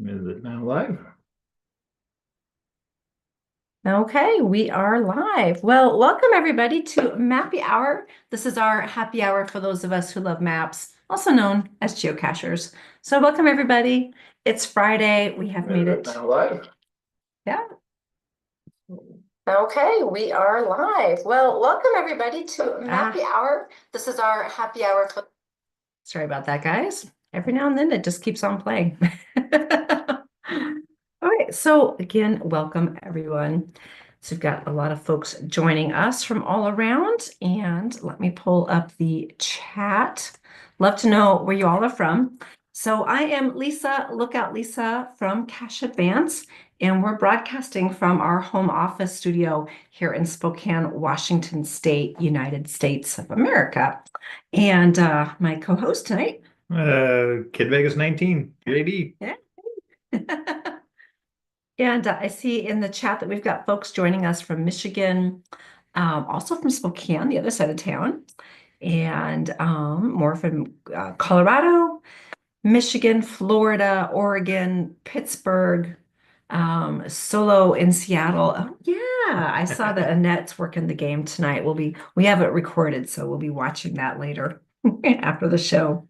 Is it now live? Okay, we are live. Well, welcome everybody to Mappy Hour. This is our happy hour for those of us who love maps, also known as geocachers. So welcome everybody. It's Friday. We have made Is it it. now live? Yeah. Okay, we are live. Well, welcome everybody to Mappy Hour. This is our happy hour for. Sorry about that, guys. Every now and then it just keeps on playing. All right, so again, welcome everyone. So we've got a lot of folks joining us from all around, and let me pull up the chat. Love to know where you all are from. So I am Lisa, Lookout Lisa from Cache Advance, and we're broadcasting from our home office studio here in Spokane, Washington State, United States of America. And my co-host tonight. Kid Vegas 19, JD. Yeah. And I see in the chat that we've got folks joining us from Michigan, also from Spokane, the other side of town, and more from Colorado, Michigan, Florida, Oregon, Pittsburgh, Solo in Seattle. Oh, yeah, I saw that Annette's working the game tonight. We have it recorded, so we'll be watching that later after the show.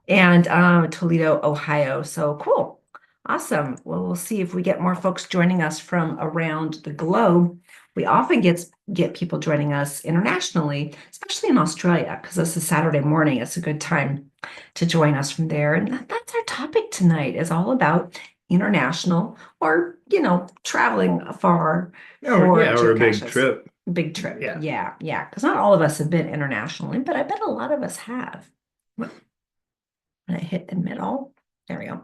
And Toledo, Ohio. So cool. Awesome. Well, we'll see if we get more folks joining us from around the globe. We often get people joining us internationally, especially in Australia, because this is Saturday morning. It's a good time to join us from there. And that's our topic tonight, is all about international or, traveling afar for Or a big geocaches. trip. Big trip. Yeah. Yeah, yeah. Because not all of us have been internationally, but I bet a lot of us have. And I hit admit all. There we go.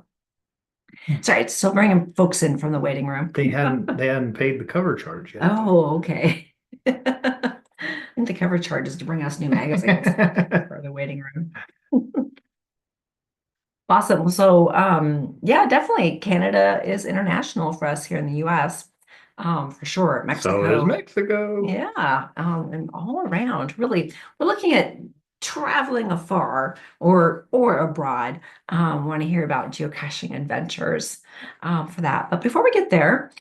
Sorry, it's still bringing folks in from the waiting room. They hadn't paid the cover charge yet. Oh, okay. I think the cover charge is to bring us new magazines for the waiting room. Awesome. So, yeah, definitely Canada is international for us here in the US, for sure. So is Mexico. Mexico. Yeah, and all around, really, we're looking at traveling afar or abroad. Want to hear about geocaching adventures for that. But before we get there,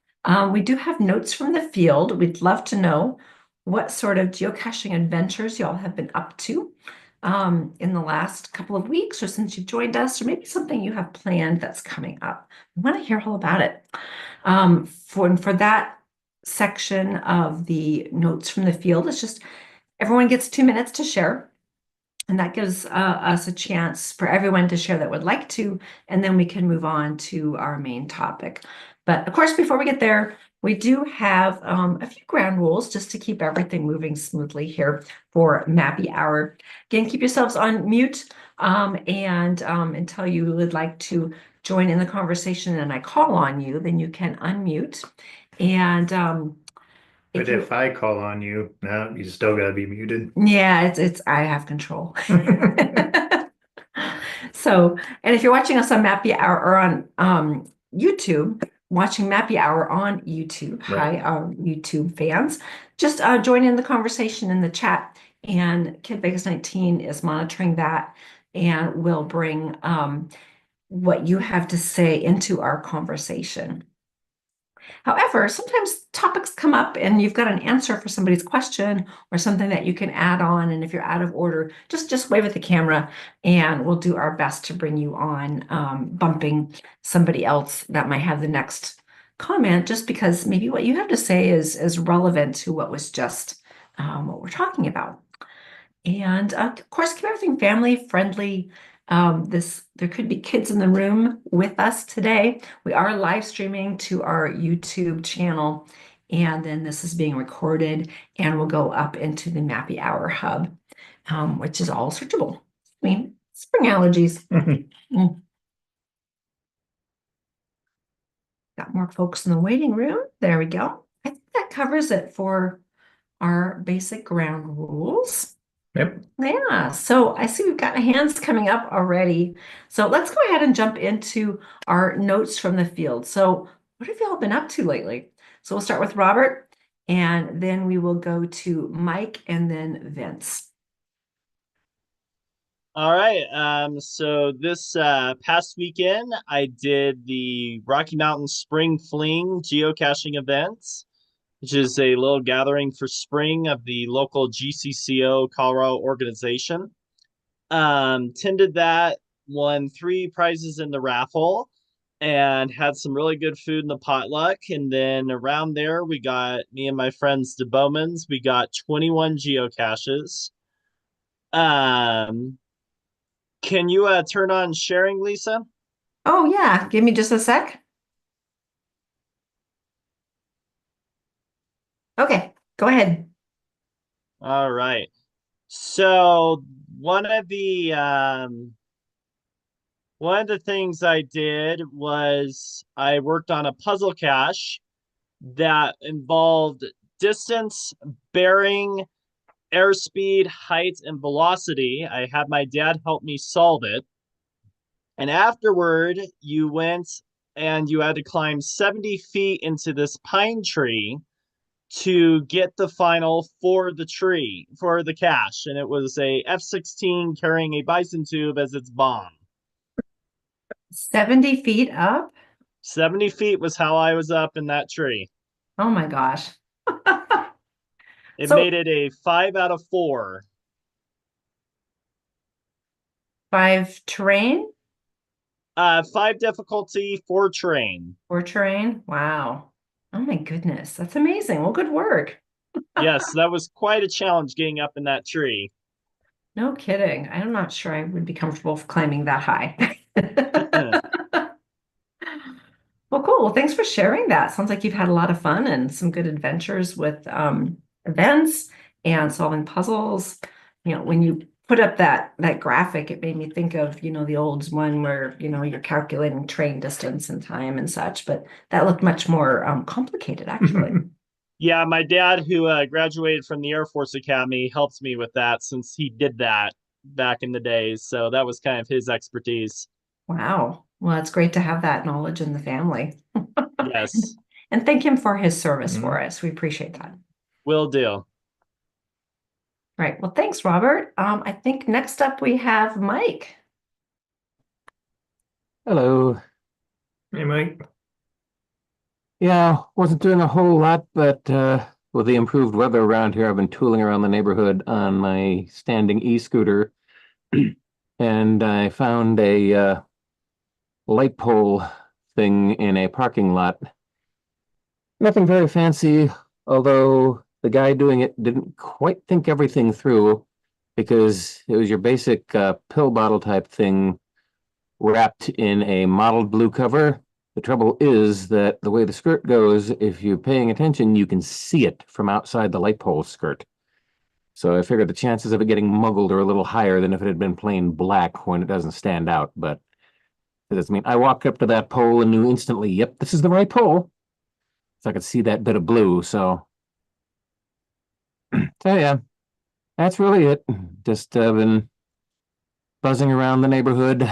we do have notes from the field. We'd love to know what sort of geocaching adventures y'all have been up to in the last couple of weeks, or since you've joined us, or maybe something you have planned that's coming up. We want to hear all about it. For that section of the notes from the field, it's just everyone gets 2 minutes to share. And that gives us a chance for everyone to share that would like to, and then we can move on to our main topic. But of course, before we get there, we do have a few ground rules just to keep everything moving smoothly here for Mappy Hour. Again, keep yourselves on mute and until you would like to join in the conversation and I call on you, then you can unmute. And But if I call on you, no, you still gotta be muted. yeah, it's I have control. So, and if you're watching us on Mappy Hour or on YouTube, watching Mappy Hour on YouTube, Right. hi, our YouTube fans, just join in the conversation in the chat. And Kid Vegas 19 is monitoring that and will bring what you have to say into our conversation. However, sometimes topics come up and you've got an answer for somebody's question or something that you can add on. And if you're out of order, just wave at the camera and we'll do our best to bring you on, bumping somebody else that might have the next comment, just because maybe what you have to say is relevant to what was just what we're talking about. And of course, keep everything family friendly. There could be kids in the room with us today. We are live streaming to our YouTube channel, and then this is being recorded and will go up into the Mappy Hour Hub, which is all searchable. I mean, spring allergies. Mm. Got more folks in the waiting room. There we go. I think that covers it for our basic ground rules. Yep. Yeah, so I see we've got hands coming up already. So let's go ahead and jump into our notes from the field. So what have y'all been up to lately? So we'll start with Robert, and then we will go to Mike and then Vince. All right. So this past weekend, I did the Rocky Mountain Spring Fling geocaching event, which is a little gathering for spring of the local GCCO Colorado organization. Attended that, won three prizes in the raffle, and had some really good food in the potluck. And then around there, we got me and my friends, the Bowmans, we got 21 geocaches. Um, can you turn on sharing, Lisa? Oh, yeah. Give me just a sec. Okay, go ahead. All right. So one of the one of the things I did was I worked on a puzzle cache that involved distance, bearing, airspeed, height, and velocity. I had my dad help me solve it. And afterward, you went and you had to climb 70 feet into this pine tree to get the final for the tree, for the cache. And it was a F-16 carrying a bison tube as its bomb. 70 feet up? 70 feet was how I was up in that tree. Oh my gosh. It So made it a 5 out of 4. five terrain Five difficulty, 4 terrain. or terrain? Wow. Oh my goodness. That's amazing. Well, good work. Yes, that was quite a challenge getting up in that tree. No kidding. I'm not sure I would be comfortable climbing that high. Well, cool. Well, thanks for sharing that. Sounds like you've had a lot of fun and some good adventures with events and solving puzzles. When you put up that graphic, it made me think of, the old one where, you're calculating train distance and time and such, but that looked much more complicated, actually. Yeah, my dad, who graduated from the Air Force Academy, helped me with that since he did that back in the days. So that was kind of his expertise. Wow. Well, it's great to have that knowledge in the family. Yes, And thank him for his service for Mhm. us. We appreciate that. will do. Right. Well, thanks, Robert. I think next up we have Mike. Hello. Hey, Mike. Yeah, wasn't doing a whole lot, but with the improved weather around here, I've been tooling around the neighborhood on my standing e-scooter, and I found a light pole thing in a parking lot. Nothing very fancy, although the guy doing it didn't quite think everything through because it was your basic pill bottle type thing wrapped in a mottled blue cover. The trouble is that the way the skirt goes, if you're paying attention, you can see it from outside the light pole skirt. So I figured the chances of it getting muggled are a little higher than if it had been plain black when it doesn't stand out. But it doesn't mean I walked up to that pole and knew instantly, yep, this is the right pole. So I could see that bit of blue. So yeah, that's really it. Just been buzzing around the neighborhood,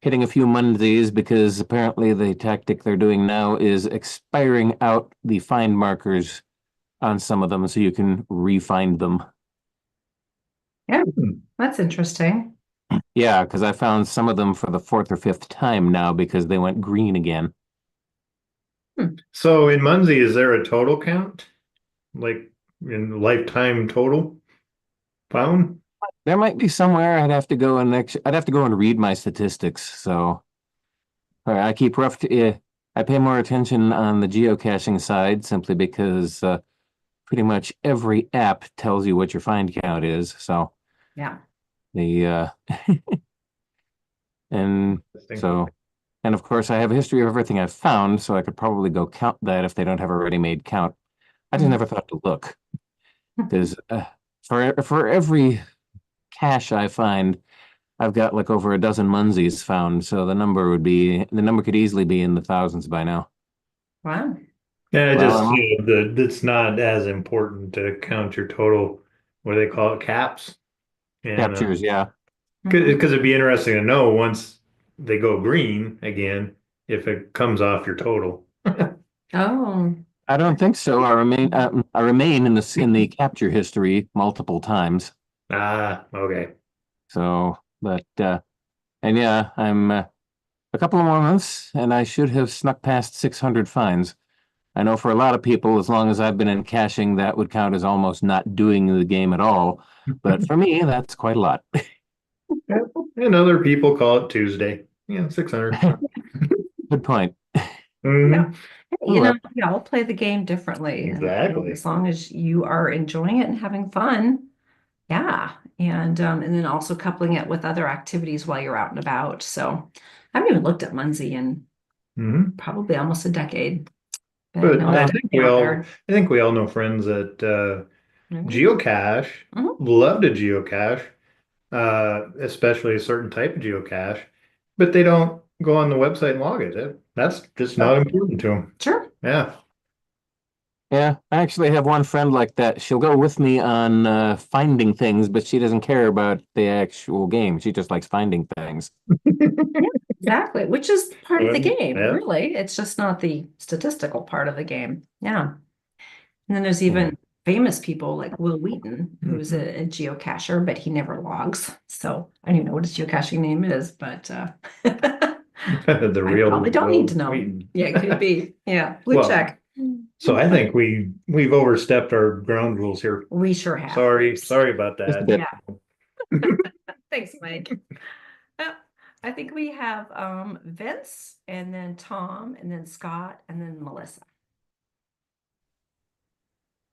hitting a few Mondays because apparently the tactic they're doing now is expiring out the find markers on some of them so you can re-find them. Yeah, that's interesting. Yeah, because I found some of them for the fourth or fifth time now because they went green again. So in Muncie, is there a total count? Like in lifetime total found? There might be somewhere I'd have to go and read my statistics. So I keep I pay more attention on the geocaching side simply because pretty much every app tells you what your find count is. So Yeah. the and Interesting. so and of course I have a history of everything I've found, so I could probably go count that if they don't have a ready-made count. I just Mhm. never thought to look because for every cache I find, I've got like over a dozen Munsies found, so the number could easily be in the thousands by now. Wow. Yeah, it Well, just, it's not as important to count your total, what do they call it, caps? And captures, yeah. Mhm. because it'd be interesting to know once they go green again, if it comes off your total. Oh, I don't think so. I remain in the capture history multiple times. Ah, okay. So, and yeah, I'm a couple of more months, and I should have snuck past 600 fines. I know for a lot of people, as long as I've been in caching, that would count as almost not doing the game at all. But for me, that's quite a lot. And other people call it Tuesday. Yeah, 600. Good point. Yeah. Mhm. You Well, know, we all play the game differently. And Exactly. as long as you are enjoying it and having fun, yeah. And then also coupling it with other activities while you're out and about. So I haven't even looked at Muncie in Mhm. probably almost a decade. But I know But it's definitely out there. I think we all know friends that Mhm. geocache, Mhm. love to geocache, especially a certain type of geocache, but they don't go on the website and log it. That's just not Oh, important to them. sure. Yeah. yeah, I actually have one friend like that. She'll go with me on finding things, but she doesn't care about the actual game. She just likes finding things. Yeah, exactly. Which is part of the Well, game, yeah. really. It's just not the statistical part of the game. Yeah. And then there's Yeah. even famous people like Will Wheaton, who's Mhm. a geocacher, but he never logs. So I don't even know what his geocaching name is, but The I real probably don't need Will to know. Wheaton. Yeah, it could be. Yeah, blue Well, check. so I think we've overstepped our ground rules here. We sure have. Sorry about Just a that. bit. Yeah. Thanks, Mike. Uh, I think we have Vince and then Tom and then Scott and then Melissa.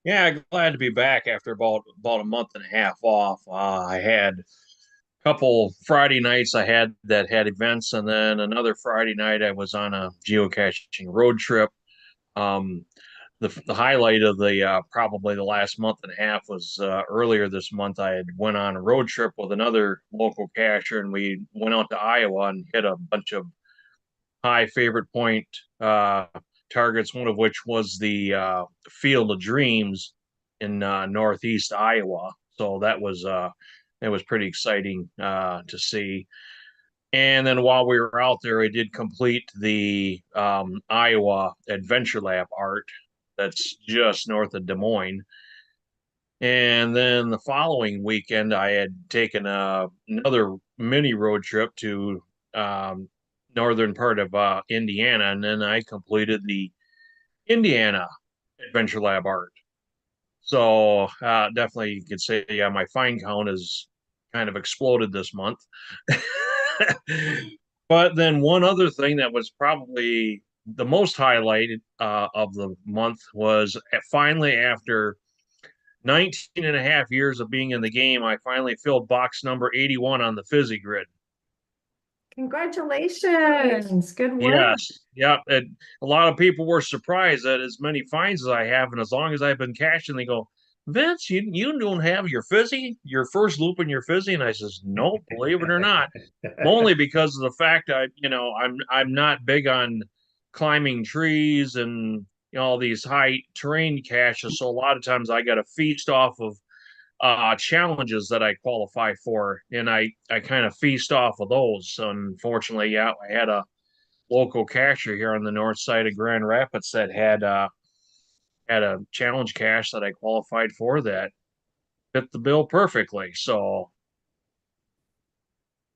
Yeah, glad to be back after about a month and a half off. I had a couple Friday nights I had that had events, and then another Friday night I was on a geocaching road trip. Um, the highlight of the probably the last month and a half was earlier this month. I had went on a road trip with another local cacher, and we went out to Iowa and hit a bunch of high favorite point uh, targets, one of which was the Field of Dreams in northeast Iowa. So that was pretty exciting to see. And then while we were out there, I did complete the Iowa Adventure Lab art that's just north of Des Moines. And then the following weekend, I had taken another mini road trip to um, northern part of Indiana, and then I completed the Indiana Adventure Lab art. So definitely, you could say, yeah, my find count has kind of exploded this month. But then one other thing that was probably the most highlighted of the month was finally after 19 and a half years of being in the game, I finally filled box number 81 on the Fizzy grid. Congratulations. Good work. Yes. Yep. And a lot of people were surprised at as many finds as I have. And as long as I've been cashing, they go, Vince, you don't have your Fizzy, your first loop in your Fizzy. And I says, no, believe it or not. Only because of the fact I'm not big on climbing trees and all these high terrain caches. So a lot of times I got to feast off of challenges that I qualify for, and I kind of feast off of those. So unfortunately, yeah, I had a local cacher here on the north side of Grand Rapids that had a challenge cache that I qualified for that fit the bill perfectly. So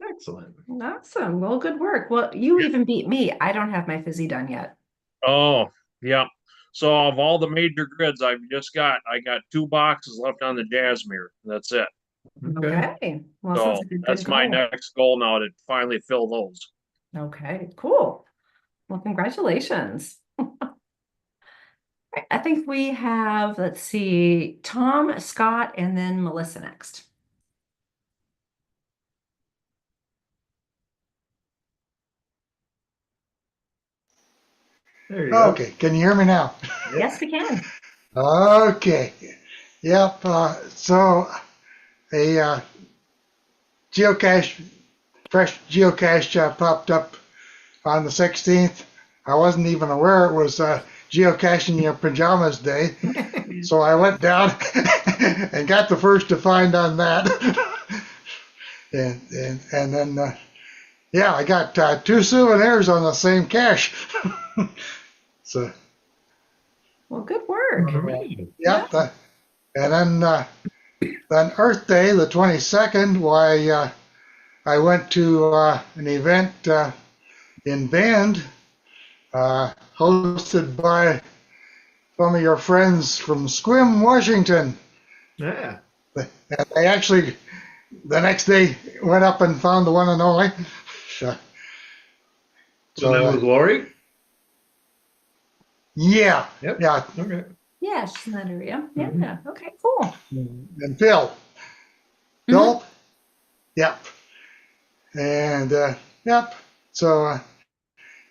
Excellent. Awesome. Well, good work. Well, you even beat me. I don't have my fizzy done yet. oh yeah. So of all the major grids I got two boxes left on the Jasmine. That's it. Okay. Okay. Well, sounds So like a good that's my goal. next goal now to finally fill those. Okay, cool. Well, congratulations. I think we have, let's see, Tom, Scott, and then Melissa next. There you go. Okay, can you hear me now? Yes, we can. Okay, yep. So a geocache, fresh geocache popped up on the 16th. I wasn't even aware it was geocaching your pajamas day, so I went down and got the first to find on that, and then yeah, I got two souvenirs on the same cache. So Well, good work. Alright. yep. And then Earth Day, the 22nd, why I went to an event in Bend, hosted by some of your friends from Squim, Washington. Yeah. And they actually, the next day, went up and found the one and only. So, So that was Lori? yeah, Yep. yeah, Okay. Yeah, she's in that area. Mhm. Yeah. Okay, cool. and Phil. Mhm. Phil? Yep. And yep. So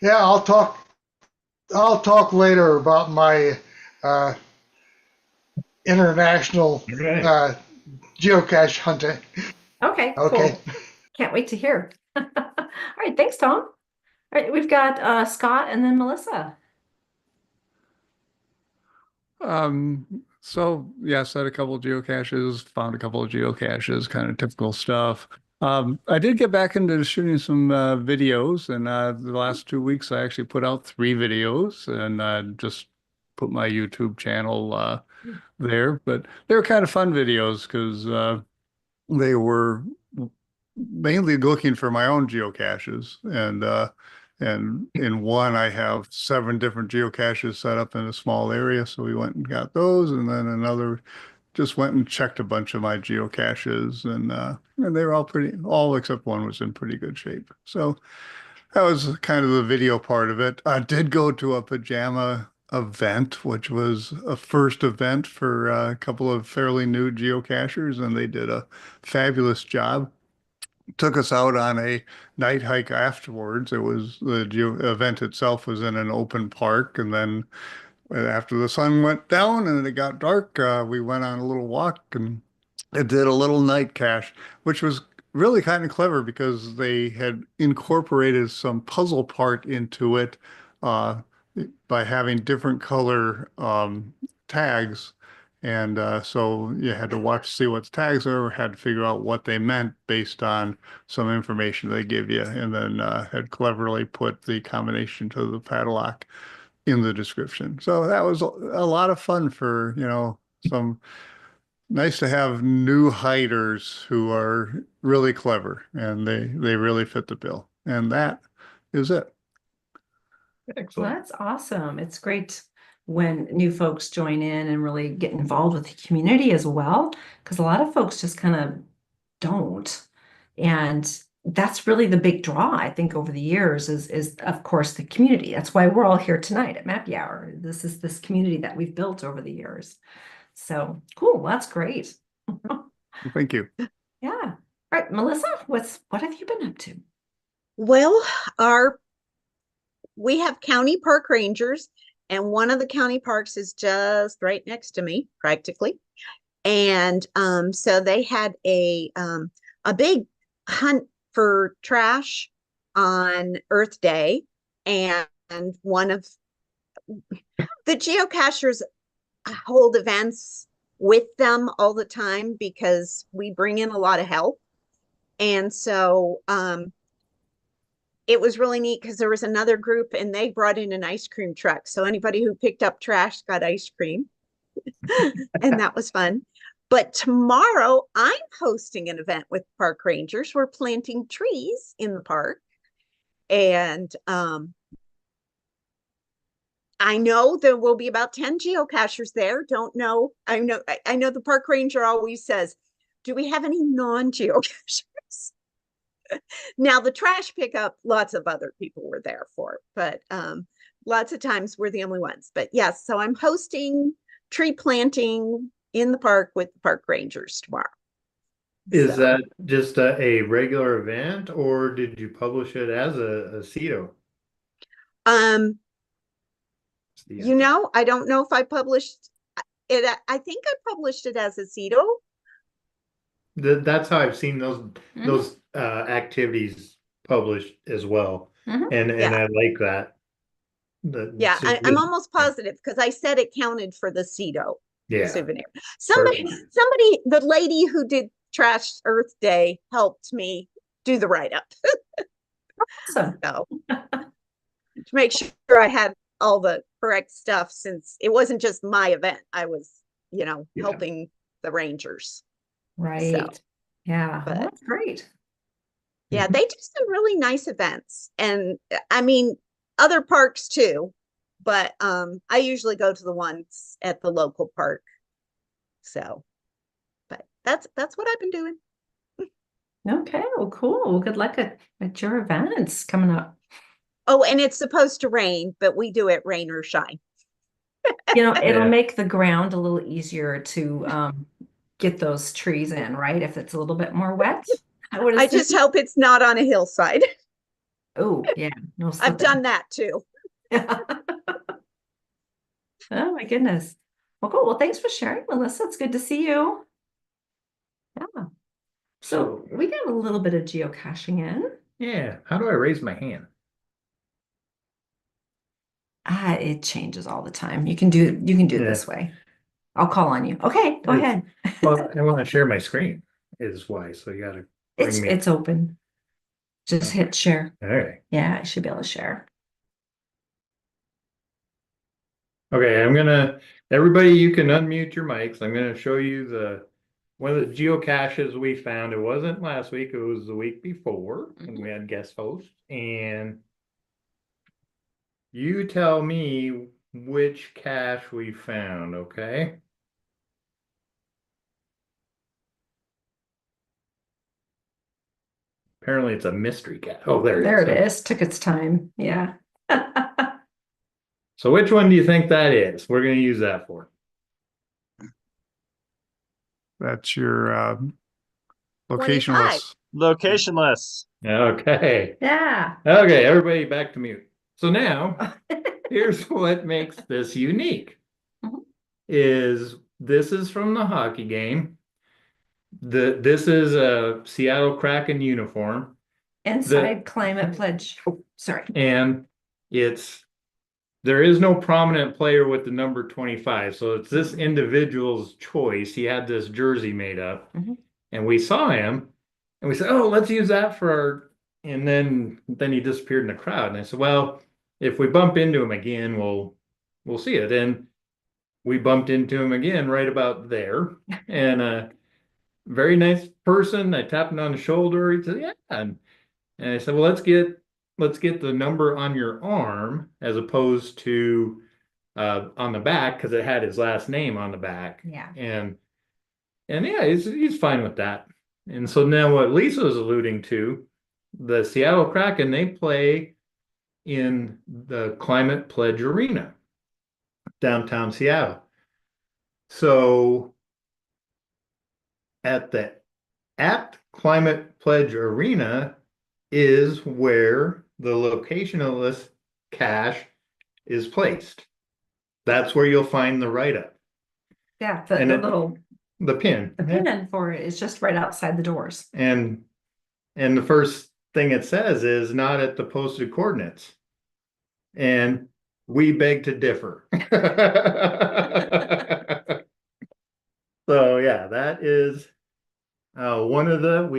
yeah, I'll talk later about my uh, international Okay. geocache hunting. Okay, Okay. cool. Can't wait to hear. All right, thanks, Tom. All right, we've got Scott and then Melissa. So yes, I had a couple of geocaches, found a couple of geocaches, kind of typical stuff. I did get back into shooting some videos, and the last 2 weeks I actually put out 3 videos, and just put my YouTube channel there. But they were kind of fun videos because they were mainly looking for my own geocaches, and in one I have 7 different geocaches set up in a small area, so we went and got those, and then another just went and checked a bunch of my geocaches, and they were all except one was in pretty good shape. So that was kind of the video part of it. I did go to a pajama event, which was a first event for a couple of fairly new geocachers, and they did a fabulous job. Took us out on a night hike afterwards. It was the event itself was in an open park, and then after the sun went down and it got dark, we went on a little walk and it did a little night cache, which was really kind of clever because they had incorporated some puzzle part into it uh, by having different color tags. And so you had to watch, see what the tags were, had to figure out what they meant based on some information they give you, and then had cleverly put the combination to the padlock in the description. So that was a lot of fun for, some nice to have new hiders who are really clever and they really fit the bill. And that is it. Well, Excellent. that's awesome. It's great when new folks join in and really get involved with the community as well, because a lot of folks just kind of don't. And that's really the big draw, I think, over the years is of course the community. That's why we're all here tonight at Mappy Hour. This is this community that we've built over the years. So cool. Well, that's great. Thank you. Yeah. All right, Melissa, what have you been up to? Well, we have county park rangers, and one of the county parks is just right next to me, practically. And so they had a big hunt for trash on Earth Day, and one of the geocachers hold events with them all the time because we bring in a lot of help. And so it was really neat because there was another group and they brought in an ice cream truck. So anybody who picked up trash got ice cream. And that was fun. But tomorrow I'm hosting an event with park rangers. We're planting trees in the park. And I know there will be about 10 geocachers there. Don't know. I know the park ranger always says, do we have any non-geocachers? Now the trash pickup, lots of other people were there for, but lots of times we're the only ones. But yes, so I'm hosting tree planting in the park with the park rangers tomorrow. Is So, that just a regular event, or did you publish it as a CETO? I don't know if I published it. I think I published it as a CETO. That's how I've seen those activities published as well, Mhm. and Yeah. I like that. Yeah, I'm almost positive because I said it counted for the CETO Yeah. souvenir. Somebody, the lady who did Trash Earth Day helped me do the write-up. Awesome. So to make sure I had all the correct stuff, since it wasn't just my event, I was, helping the rangers. Right. Yeah, well, But- that's great. Yeah, they do some really nice events. And I mean, other parks too, but I usually go to the ones at the local park. So, but that's what I've been doing. Okay, well, cool. Well, good luck at your events coming up. Oh, and it's supposed to rain, but we do it rain or shine. It'll Yeah. make the ground a little easier to get those trees in, right? If it's a little bit more wet, I would I just assume. hope it's not on a hillside. Oh, yeah, no I've slipping. done that too. Oh my goodness. Well, cool. Well, thanks for sharing, Melissa. It's good to see you. Yeah. So we got a little bit of geocaching in. Yeah. How do I raise my hand? It changes all the time. You can do it Yeah. this way. I'll call on you. Okay, go It's- ahead. Well, I want to share my screen is why. So you got to bring me. It's open. Just hit share. All right. Yeah, I should be able to share. Okay, everybody, you can unmute your mics. I'm gonna show you one of the geocaches we found. It wasn't last week, it was the week before when we had guest hosts. And you tell me which cache we found, okay? Apparently it's a mystery cache. Oh, there There it is. Took its time. Yeah. So which one do you think that is? We're gonna use that for. That's your 25. locationless. Locationless. Okay. Yeah. Okay, everybody back to mute. So now, here's what makes this unique. Mhm. This is from the hockey game. This is a Seattle Kraken uniform, Inside climate pledge. Oh, sorry. and there is no prominent player with the number 25. So it's this individual's choice. He had this jersey made up, Mhm. and we saw him, and we said, "Oh, let's use that for our." And then he disappeared in the crowd, and I said, "Well, if we bump into him again, we'll see it." And we bumped into him again right about there, and very nice person. I tapped him on the shoulder. He said, "Yeah," and I said, "Well, let's get the number on your arm as opposed to on the back because it had his last name on the back." Yeah. And yeah, he's fine with that. And so now what Lisa was alluding to, the Seattle Kraken, they play in the Climate Pledge Arena, downtown Seattle. So at Climate Pledge Arena is where the locationless cache is placed. That's where you'll find the write-up. Yeah. And The pin. pin for it is just right outside the doors. And the first thing it says is not at the posted coordinates. And we beg to differ. So yeah, that is one of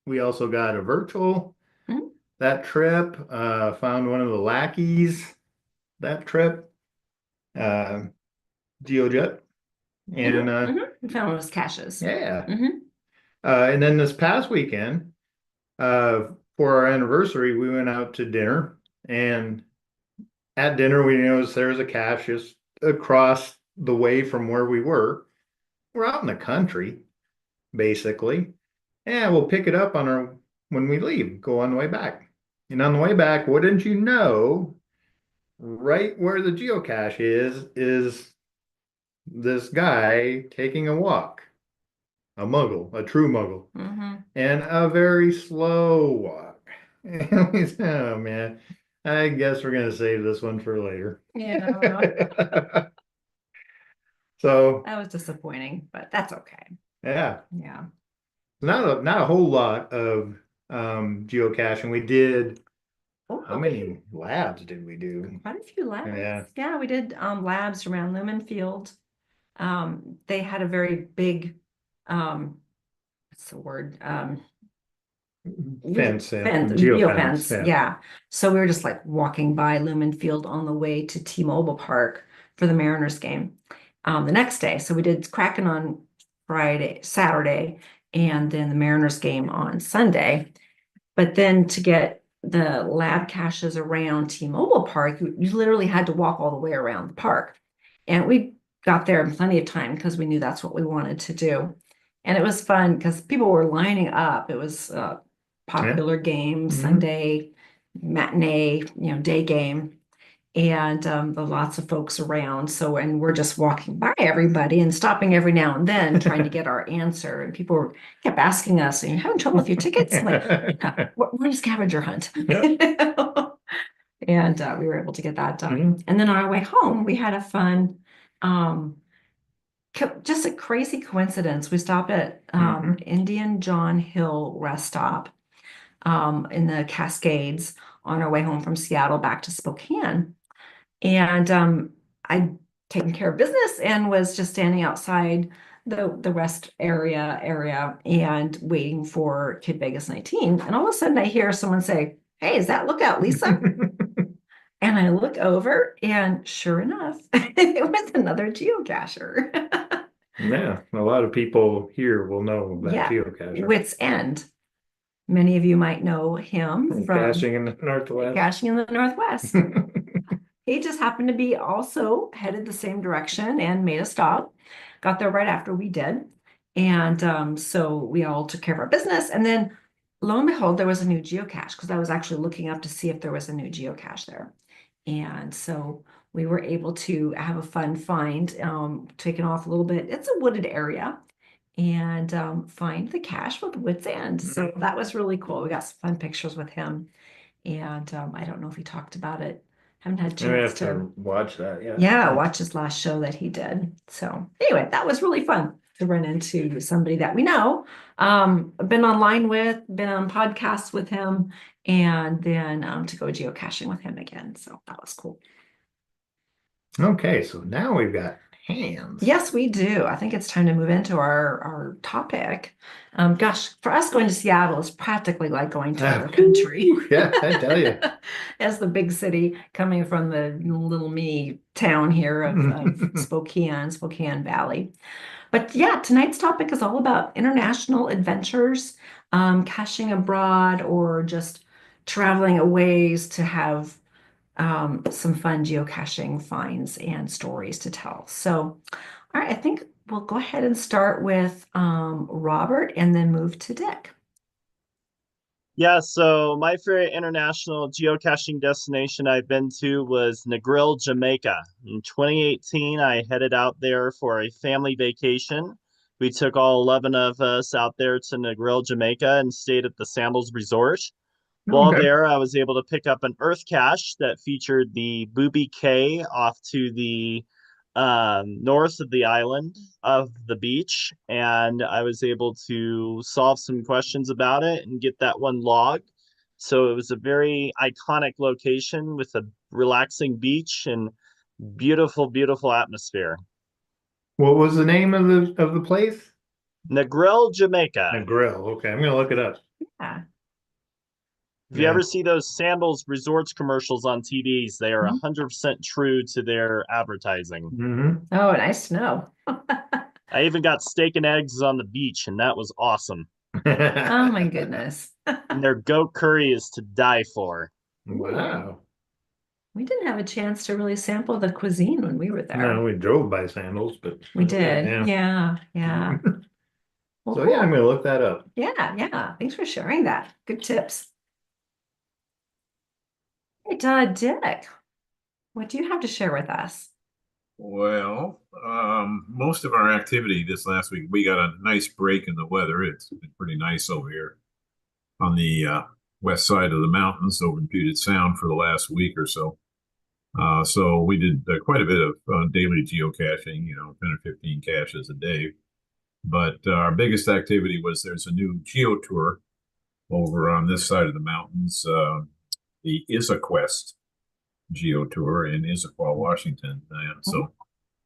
we also got a virtual Mhm. that trip, found one of the lackeys that trip, GeoJet. And We found those caches. yeah. Mhm. And then this past weekend, for our anniversary, we went out to dinner, and at dinner we noticed there's a cache just across the way from where we were. We're out in the country, basically. And we'll pick it up when we leave, go on the way back. And on the way back, wouldn't you know, right where the geocache is this guy taking a walk. A muggle, a true muggle. Mhm. And a very slow walk. And we said, oh man, I guess we're gonna save this one for later. Yeah. So That was disappointing, but that's okay. yeah, Yeah. not a whole lot of geocaching. We did, Oh, how many labs did we do? quite a few labs. Yeah. Yeah, we did labs around Lumen Field. They had a very big what's the word? Fence, Geofence, geofence, yeah. So we were just like walking by Lumen Field on the way to T-Mobile Park for the Mariners game the next day. So we did Kraken on Saturday, and then the Mariners game on Sunday. But then to get the lab caches around T-Mobile Park, you literally had to walk all the way around the park. And we got there in plenty of time because we knew that's what we wanted to do. And it was fun because people were lining up. It was a popular game, Sunday matinee, day game. And there were lots of folks around. So, and we're just walking by everybody and stopping every now and then trying to get our answer. And people kept asking us, "Are you having trouble with your tickets?" I'm like, "Yeah, we're a scavenger hunt." And we were able to get that done. And then on our way home, we had a fun, just a crazy coincidence. We stopped at Indian John Hill rest stop in the Cascades on our way home from Seattle back to Spokane. And I'd taken care of business and was just standing outside the rest area and waiting for Kid Vegas 19. And all of a sudden I hear someone say, "Hey, is that Lookout Lisa?" And I look over and sure enough, it was another geocacher. Yeah, a lot of people here will know about Yeah, geocacher. Wits End. Many of you might know him from Caching in the Northwest. Caching in the Northwest. He just happened to be also headed the same direction and made a stop. Got there right after we did. And so we all took care of our business. And then lo and behold, there was a new geocache because I was actually looking up to see if there was a new geocache there. And so we were able to have a fun find, taken off a little bit. It's a wooded area. And find the cache with Wits End. So that was really cool. We got some fun pictures with him. And I don't know if he talked about it. Haven't had a I chance have to watch that. yeah, watch his last show that he did. So anyway, that was really fun to run into somebody that we know, been online with, been on podcasts with him, and then to go geocaching with him again. So that was cool. Okay, so now we've got hands. Yes, we do. I think it's time to move into our topic. Gosh, for us going to Seattle is practically like going to another country. Yeah, I tell you. As the big city coming from the little mini town here of Spokane Valley. But yeah, tonight's topic is all about international adventures, caching abroad, or just traveling a ways to have some fun geocaching finds and stories to tell. So, all right, I think we'll go ahead and start with Robert and then move to Dick. Yeah, so my favorite international geocaching destination I've been to was Negril, Jamaica. In 2018, I headed out there for a family vacation. We took all 11 of us out there to Negril, Jamaica, and stayed at the Sandals Resort. While there, I was able to pick up an earth cache that featured the Booby Cay off to the north of the island of the beach, and I was able to solve some questions about it and get that one logged. So it was a very iconic location with a relaxing beach and beautiful, beautiful atmosphere. What was the name of the place? Negril, Jamaica. Negril. Okay, I'm gonna look it up. Yeah. If you ever see those Sandals Resorts commercials on TVs, they are 100% true to their advertising. Oh, nice to know. I even got steak and eggs on the beach, and that was awesome. Oh my goodness. And their goat curry is to die for. Wow. We didn't have a chance to really sample the cuisine when we were there. No, we drove by Sandals, but We did. Yeah. Yeah. Well, So cool. yeah, I'm gonna look that up. Yeah. Thanks for sharing that. Good tips. Hey, Dick, what do you have to share with us? Well, most of our activity this last week, we got a nice break in the weather. It's been pretty nice over here on the west side of the mountains over in Puget Sound for the last week or so. So we did quite a bit of daily geocaching, 10 or 15 caches a day. But our biggest activity was there's a new geo tour over on this side of the mountains, the IsaQuest Geo Tour in Issaquah, Washington. So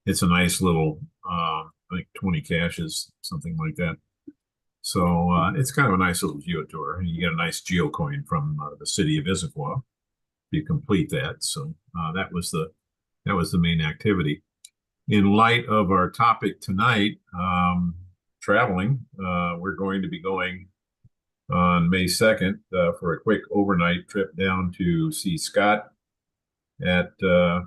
it's a nice little, I think 20 caches, something like that. So it's kind of a nice little geo tour. You get a nice geocoin from the city of Issaquah if you complete that. So that was the main activity. In light of our topic tonight, traveling, we're going to be going on May 2nd for a quick overnight trip down to see Scott at the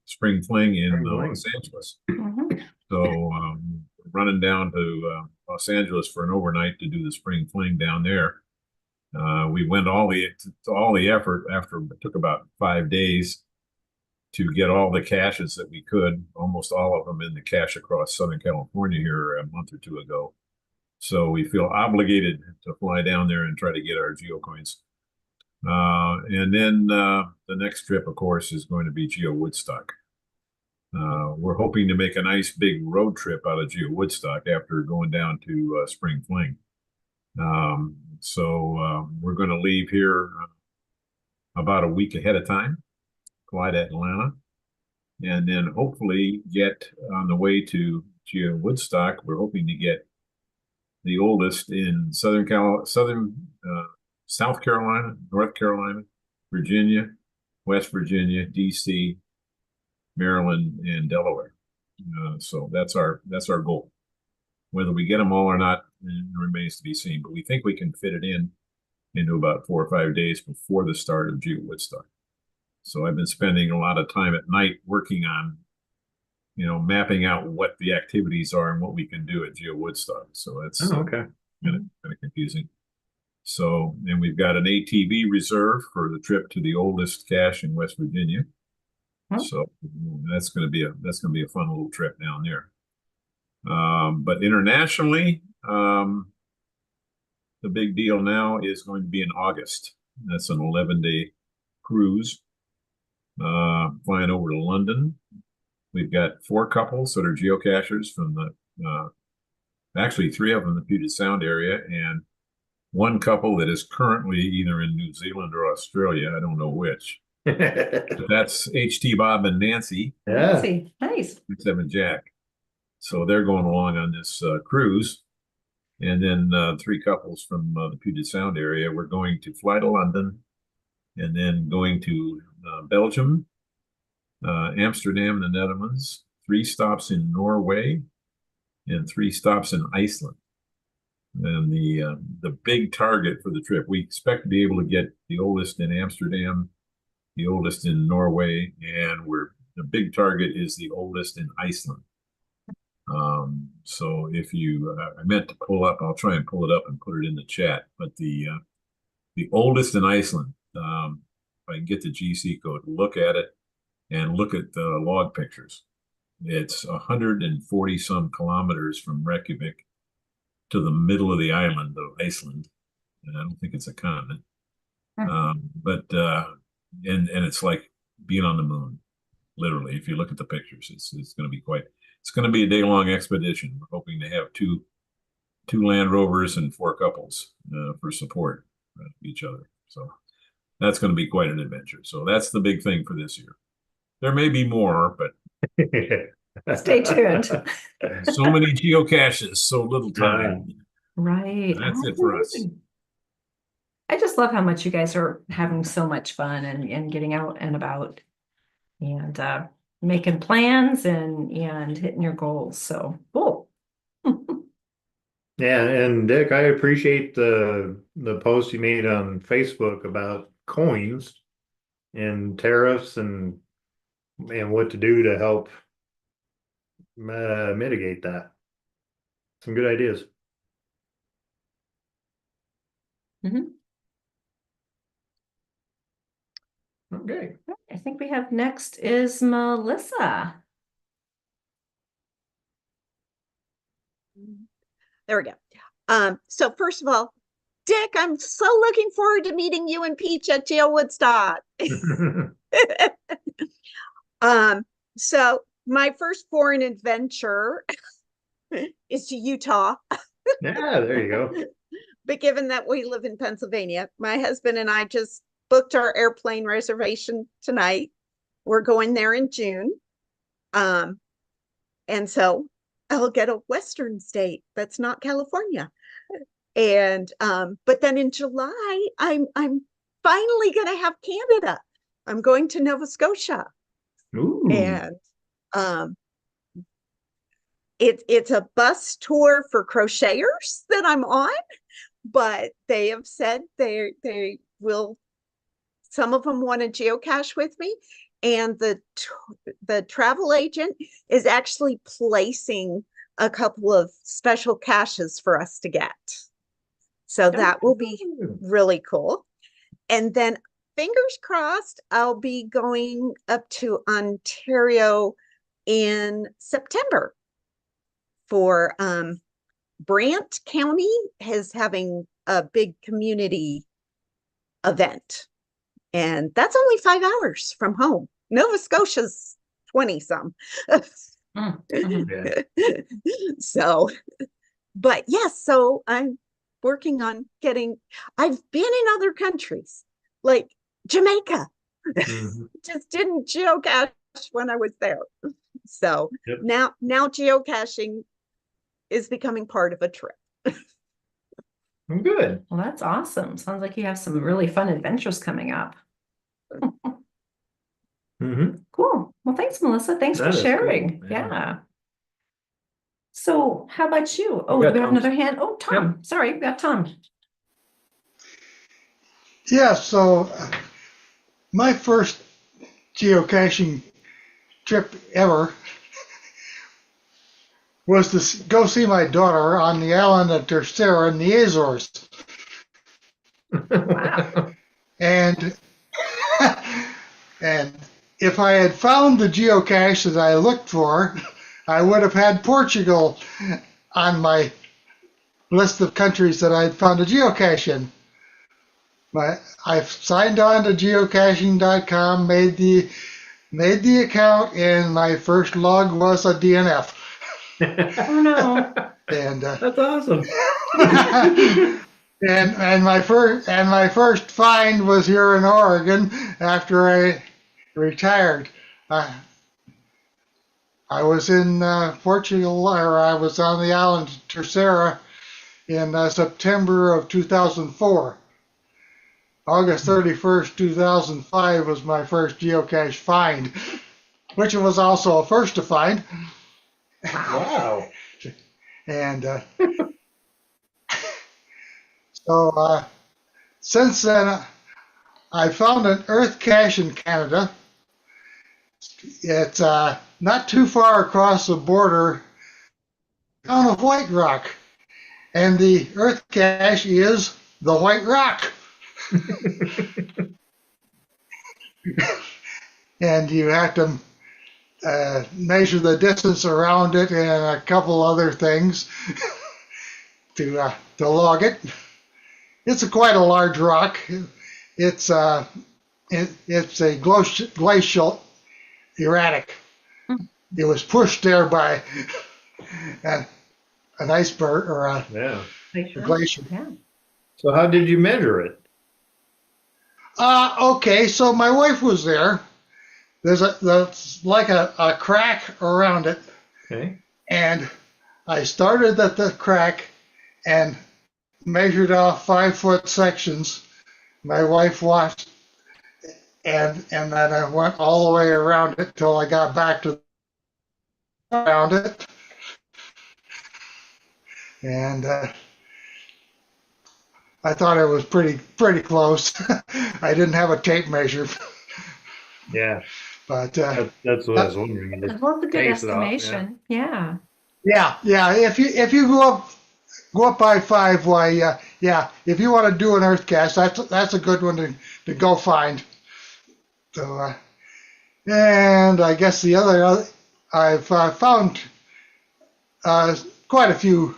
Spring Fling in Los Angeles. Mhm. So running down to Los Angeles for an overnight to do the Spring Fling down there. We went all the effort after it took about 5 days to get all the caches that we could, almost all of them in the cache across Southern California here a month or two ago. So we feel obligated to fly down there and try to get our geocoins. And then the next trip, of course, is going to be Geo Woodstock. We're hoping to make a nice big road trip out of Geo Woodstock after going down to Spring Fling. So we're going to leave here about a week ahead of time, fly to Atlanta, and then hopefully get on the way to Geo Woodstock. We're hoping to get the oldest in South Carolina, North Carolina, Virginia, West Virginia, DC, Maryland, and Delaware. So that's our goal. Whether we get them all or not remains to be seen, but we think we can fit it into about 4 or 5 days before the start of Geo Woodstock. So I've been spending a lot of time at night working on, mapping out what the activities are and what we can do at Geo Woodstock. So that's okay. kind of confusing. So, and we've got an ATV reserve for the trip to the oldest cache in West Virginia. Hmm. So that's going to be a fun little trip down there. But internationally, the big deal now is going to be in August. That's an 11-day cruise, flying over to London. We've got 4 couples that are geocachers from actually 3 of them in the Puget Sound area, and 1 couple that is currently either in New Zealand or Australia. I don't know which. But that's HT Bob and Nancy. Yeah. Nancy, nice. 7 Jack. So they're going along on this cruise. And then 3 couples from the Puget Sound area. We're going to fly to London and then going to Belgium, Amsterdam, the Netherlands, 3 stops in Norway, and 3 stops in Iceland. And the big target for the trip, we expect to be able to get the oldest in Amsterdam, the oldest in Norway, and the big target is the oldest in Iceland. So if I meant to pull up, I'll try and pull it up and put it in the chat. But the oldest in Iceland, if I can get the GC code, look at it and look at the log pictures. It's 140 some kilometers from Reykjavik to the middle of the island of Iceland. And I don't think it's a continent. But it's like being on the moon, literally. If you look at the pictures, it's going to be a day-long expedition. We're hoping to have two Land Rovers and 4 couples for support of each other. So that's going to be quite an adventure. So that's the big thing for this year. There may be more, but Stay tuned. so many geocaches, so little time. Right. And that's it for us. Absolutely. I just love how much you guys are having so much fun and getting out and about and making plans and hitting your goals. So cool. Yeah, and Dick, I appreciate the post you made on Facebook about coins and tariffs and what to do to help mitigate that. Some good ideas. Mhm. Okay. I think we have next is Melissa. There we go. So first of all, Dick, I'm so looking forward to meeting you and Peach at Geo Woodstock. So my first foreign adventure is to Utah. Yeah, there you go. But given that we live in Pennsylvania, my husband and I just booked our airplane reservation tonight. We're going there in June. And so I'll get a Western state that's not California. And but then in July, I'm finally gonna have Canada. I'm going to Nova Scotia. Ooh. And it's a bus tour for crocheters that I'm on, but they have said they will, some of them want to geocache with me, and the travel agent is actually placing a couple of special caches for us to get. So that will be really cool. And then fingers crossed, I'll be going up to Ontario in September for Brant County is having a big community event. And that's only 5 hours from home. Nova Scotia's 20 some. So, but yes, so I'm working on getting, I've been in other countries like Jamaica. Just didn't geocache when I was there. So now geocaching is becoming part of a trip. Good. Well, that's awesome. Sounds like you have some really fun adventures coming up. Cool. Well, thanks, Melissa. Thanks That for is sharing. cool, yeah. Yeah. So how about you? Oh, got do we have Tom's. another hand? Oh, Tom. Sorry, we got Tom. Yeah, so my first geocaching trip ever was to go see my daughter on the island of Terceira in the Azores. Wow. And and if I had found the geocache that I looked for, I would have had Portugal on my list of countries that I'd found a geocache in. But I've signed on to geocaching.com, made the account, and my first log was a DNF. Oh no. And That's awesome. and my first find was here in Oregon after I retired. I was in Portugal, or I was on the island of Terceira in September of 2004. August 31st, 2005 was my first geocache find, which was also a first to find. Wow. And so since then, I found an earth cache in Canada. It's not too far across the border, town of White Rock. And the earth cache is the White Rock. And you have to measure the distance around it and a couple other things to log it. It's quite a large rock. It's a glacial erratic. It was pushed there by an iceberg or a glacier. Yeah. So how did you measure it? Okay, so my wife was there. There's like a crack around it. Okay. And I started at the crack and measured off 5-foot sections. My wife watched, and then I went all the way around it till I got back to around it. And I thought it was pretty close. I didn't have a tape measure. Yeah. But that's what I was wondering. I love the good estimation. Yeah. Yeah. If you go up by 5, why if you want to do an earth cast, that's a good one to go find. So and I guess the other I've found quite a few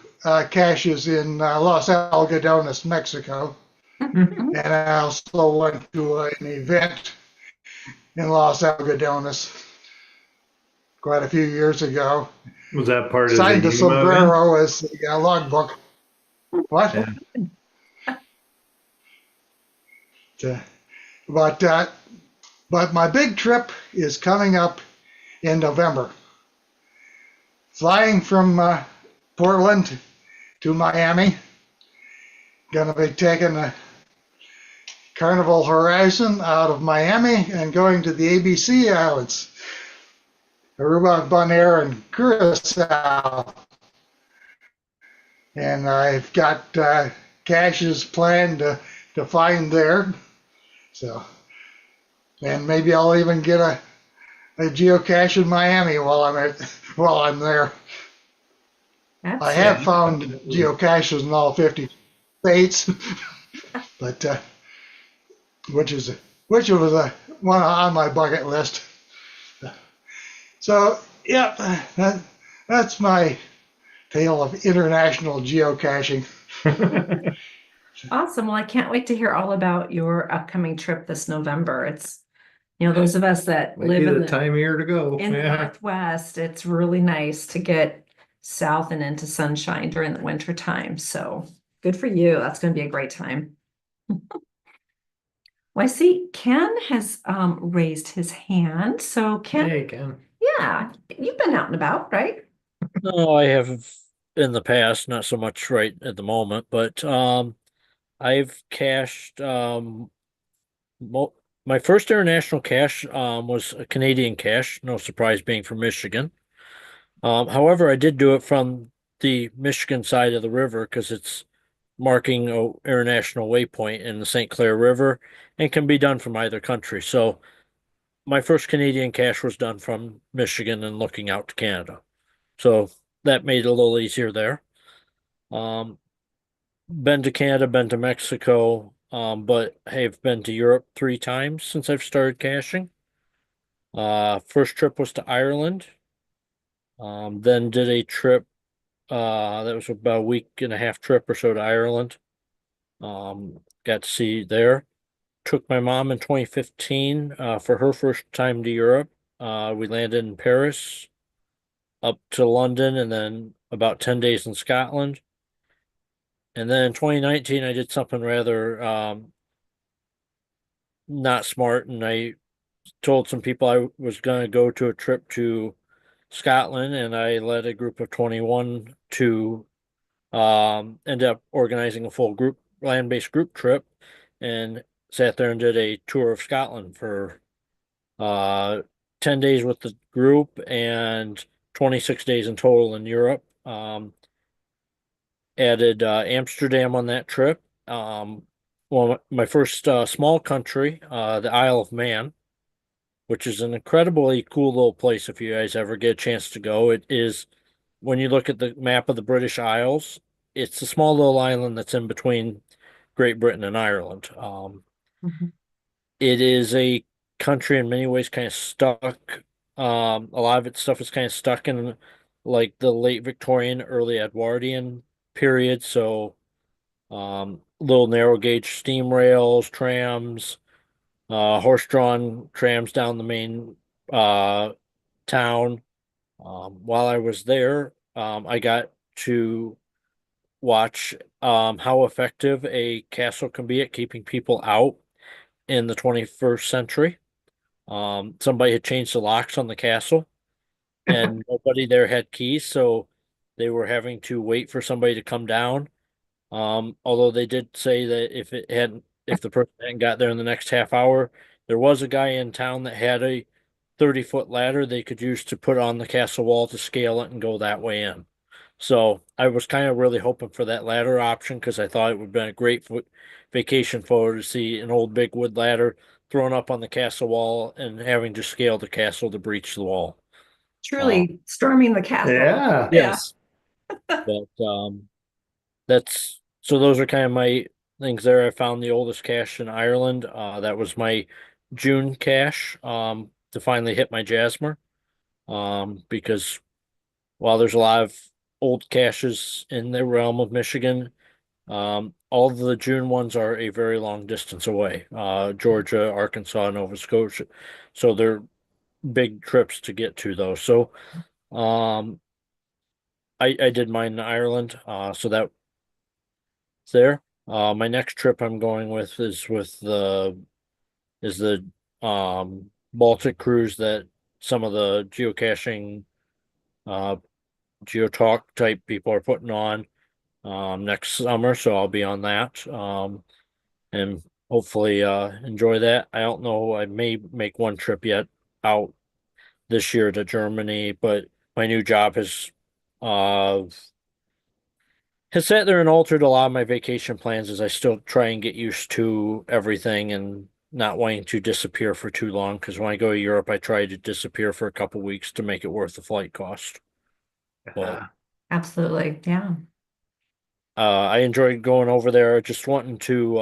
caches in Los Algodones, Mexico, and I also went to an event in Los Algodones quite a few years ago. Was that part of Signed the the sombrero as the logbook. What? Yeah. But my big trip is coming up in November. Flying from Portland to Miami. Gonna be taking the Carnival Horizon out of Miami and going to the ABC Islands. Aruba, Bonaire, and Curacao. And I've got caches planned to find there. So, and maybe I'll even get a geocache in Miami while I'm there. I have found geocaches in all 50 states, but which was one on my bucket list. So, yeah, that's my tale of international geocaching. Awesome. Well, I can't wait to hear all about your upcoming trip this November. It's, you know, those of us that Might live be in the the time of year to go. in the Yeah. Northwest, it's really nice to get south and into sunshine during the winter time. So good for you. That's going to be a great time. Well, I see Ken has raised his hand. So Ken, Hey, Ken. yeah, you've been out and about, right? No, I have in the past, not so much right at the moment, but I've cached mo my first international cache was a Canadian cache, no surprise being from Michigan. However, I did do it from the Michigan side of the river because it's marking a international waypoint in the St. Clair River and can be done from either country. So my first Canadian cache was done from Michigan and looking out to Canada. So that made it a little easier there. Um, been to Canada, been to Mexico, but have been to Europe 3 times since I've started caching. First trip was to Ireland. Then did a trip, that was about a week and a half trip or so to Ireland. Got to see there. Took my mom in 2015 for her first time to Europe. We landed in Paris, up to London, and then about 10 days in Scotland. And then in 2019, I did something rather not smart, and I told some people I was going to go to a trip to Scotland, and I led a group of 21 to end up organizing a full group land-based group trip, and sat there and did a tour of Scotland for uh 10 days with the group and 26 days in total in Europe. Added Amsterdam on that trip. Well, my first small country, the Isle of Man, which is an incredibly cool little place if you guys ever get a chance to go. It is, when you look at the map of the British Isles, it's a small little island that's in between Great Britain and Ireland. Mhm. It is a country in many ways kind of stuck. A lot of its stuff is kind of stuck in like the late Victorian, early Edwardian period. So little narrow gauge steam rails, trams, horse-drawn trams down the main uh, town. While I was there, I got to watch how effective a castle can be at keeping people out in the 21st century. Somebody had changed the locks on the castle, and nobody there had keys, so they were having to wait for somebody to come down. Although they did say that if the person hadn't got there in the next half hour, there was a guy in town that had a 30-foot ladder they could use to put on the castle wall to scale it and go that way in. So I was kind of really hoping for that ladder option because I thought it would have been a great vacation photo to see an old big wood ladder thrown up on the castle wall and having to scale the castle to breach the wall. Truly storming the castle. Yeah. Yes. But that's so those are kind of my things there. I found the oldest cache in Ireland. That was my June cache to finally hit my Jasmer. Because while there's a lot of old caches in the realm of Michigan, all of the June ones are a very long distance away. Georgia, Arkansas, Nova Scotia. So they're big trips to get to those. So um I did mine in Ireland, so that's there. My next trip I'm going with is the Baltic cruise that some of the geocaching uh geotalk type people are putting on next summer, so I'll be on that. And hopefully enjoy that. I don't know, I may make one trip yet out this year to Germany, but my new job uh has sat there and altered a lot of my vacation plans as I still try and get used to everything and not wanting to disappear for too long. Because when I go to Europe, I try to disappear for a couple weeks to make it worth the flight cost. But Absolutely. Yeah. I enjoyed going over there, just wanting to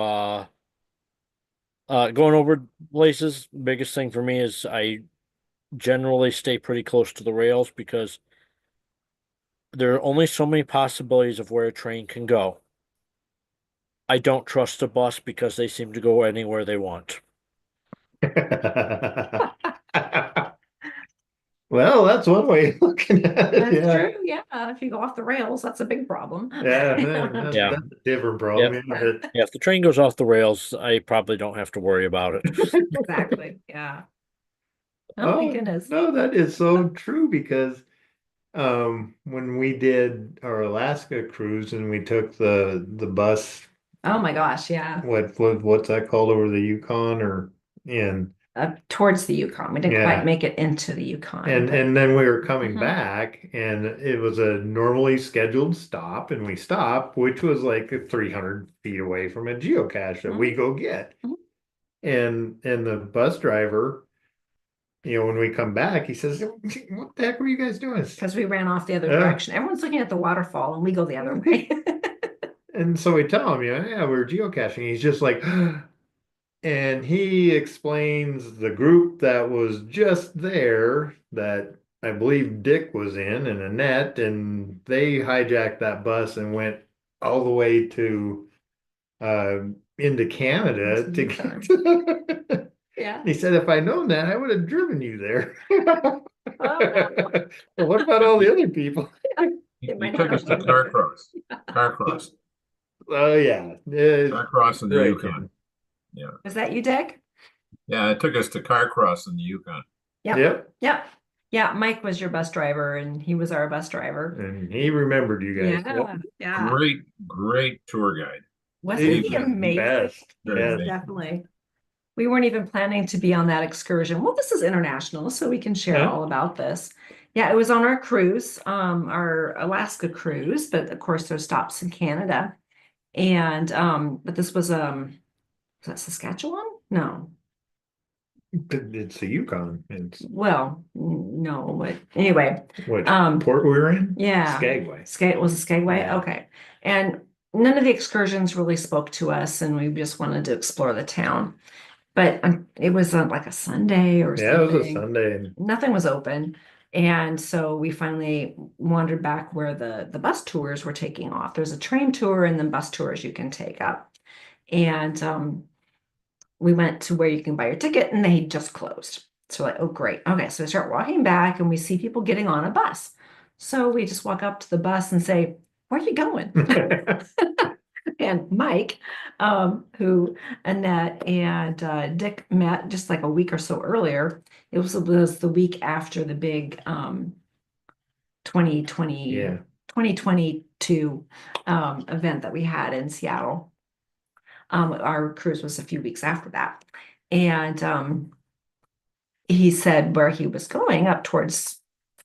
going over places. Biggest thing for me is I generally stay pretty close to the rails because there are only so many possibilities of where a train can go. I don't trust a bus because they seem to go anywhere they want. Well, that's one way of looking at it. That's Yeah. true. Yeah. If you go off the rails, that's a big problem. Yeah, Yeah. that's a different problem. Yeah, Yeah, if the train goes off the rails, I probably don't have to worry about it. Exactly. Yeah. Oh my goodness. no, that is so true because when we did our Alaska cruise and we took the bus, Oh my gosh. Yeah. what's that called, over the Yukon or in Towards the Yukon. We didn't Yeah. quite make it into the Yukon. and but- then we were coming Mhm. back and it was a normally scheduled stop and we stopped, which was like 300 feet away from a geocache that we go get. Mhm. And the bus driver, when we come back, he says, "What the heck were you guys doing?" Because we ran off the other Yeah. direction. Everyone's looking at the waterfall and we go the other way. And so we tell him, yeah, we were geocaching. He's just like, and he explains the group that was just there that I believe Dick was in and Annette, and they hijacked that bus and went all the way to into Canada Into to Yukon. get. Yeah. He said, if I'd known that, I would have driven you there. Oh, no. Well, what about all the other people? He It might took us to happen. Carcross. Carcross. Oh yeah. Carcross in the Right. Yukon. Yeah. Is that you, Dick? Yeah, it took us to Carcross in the Yukon. Yep. Yep. Yeah. Mike was your bus driver and he was our bus driver. And he remembered you guys. Yep. Yeah. Great tour guide. Wasn't he He's amazing? Best. Very Yes. Definitely. We weren't even planning to be on that excursion. Well, this is international, so we can share Yeah. all about this. Yeah, it was on our cruise, our Alaska cruise, but of course there's stops in Canada. And but this was that Saskatchewan? No. It's the Yukon. It's Well, no, but anyway, what Um, port we were in? yeah. Skagway. Was it Skagway? Yeah. Okay. And none of the excursions really spoke to us, and we just wanted to explore the town. But it was like a Sunday or Yeah, it was a something. Sunday. And Nothing was open. And so we finally wandered back where the bus tours were taking off. There's a train tour and then bus tours you can take up. And we went to where you can buy your ticket and they just closed. So we're like, oh, great. Okay, so we start walking back and we see people getting on a bus. So we just walk up to the bus and say, where are you going? And Mike, who Annette and Dick met just like a week or so earlier. It was the week after the big 2020, yeah. 2022 event that we had in Seattle. Our cruise was a few weeks after that. And he said where he was going up towards,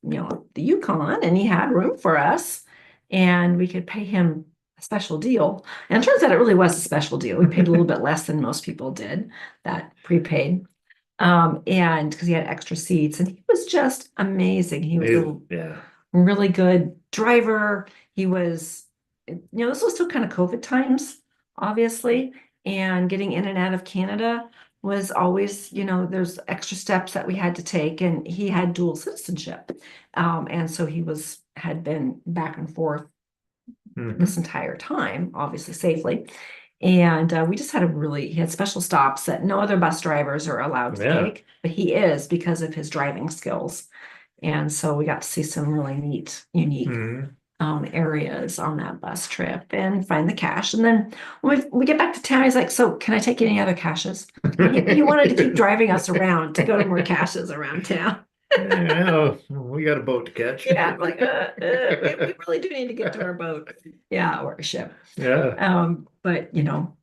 the Yukon, and he had room for us and we could pay him a special deal. And it turns out it really was a special deal. We paid a little bit less than most people did that prepaid. And because he had extra seats and he was just amazing. He was Yeah. really good driver. He was, this was still kind of COVID times, obviously, and getting in and out of Canada was always, there's extra steps that we had to take, and he had dual citizenship. And so he had been back and forth this entire time, obviously safely. And we just he had special stops that no other bus drivers are allowed to take, but he is because of his driving skills. And so we got to see some really neat, unique areas on that bus trip and find the cache. And then when we get back to town, he's like, so can I take any other caches? He wanted to keep driving us around to go to more caches around town. Yeah, we got a boat to catch. Yeah, like we really do need to get to our boat. Yeah, or a ship. Yeah. But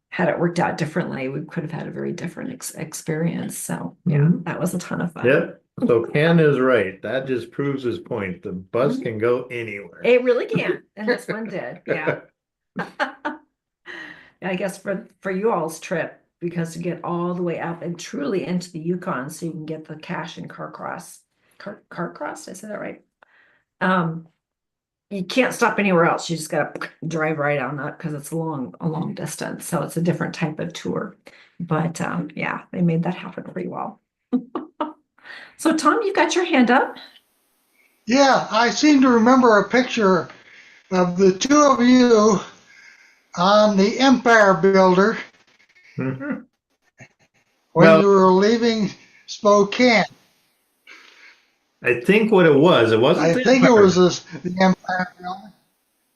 had it worked out differently, we could have had a very different experience. So yeah, that was a ton of fun. Yeah. So Ken is right. That just proves his point. The bus can go anywhere. It really can, and this one did, yeah. I guess for you all's trip, because to get all the way up and truly into the Yukon, so you can get the cache and car cross, car cross, did I say that right? You can't stop anywhere else. You just gotta drive right on up because it's a long distance. So it's a different type of tour. But yeah, they made that happen pretty well. So Tom, you got your hand up. Yeah, I seem to remember a picture of the two of you on the Empire Builder Mhm. when Well, you were leaving Spokane. I think what it wasn't I the think it Empire. was the Empire Builder.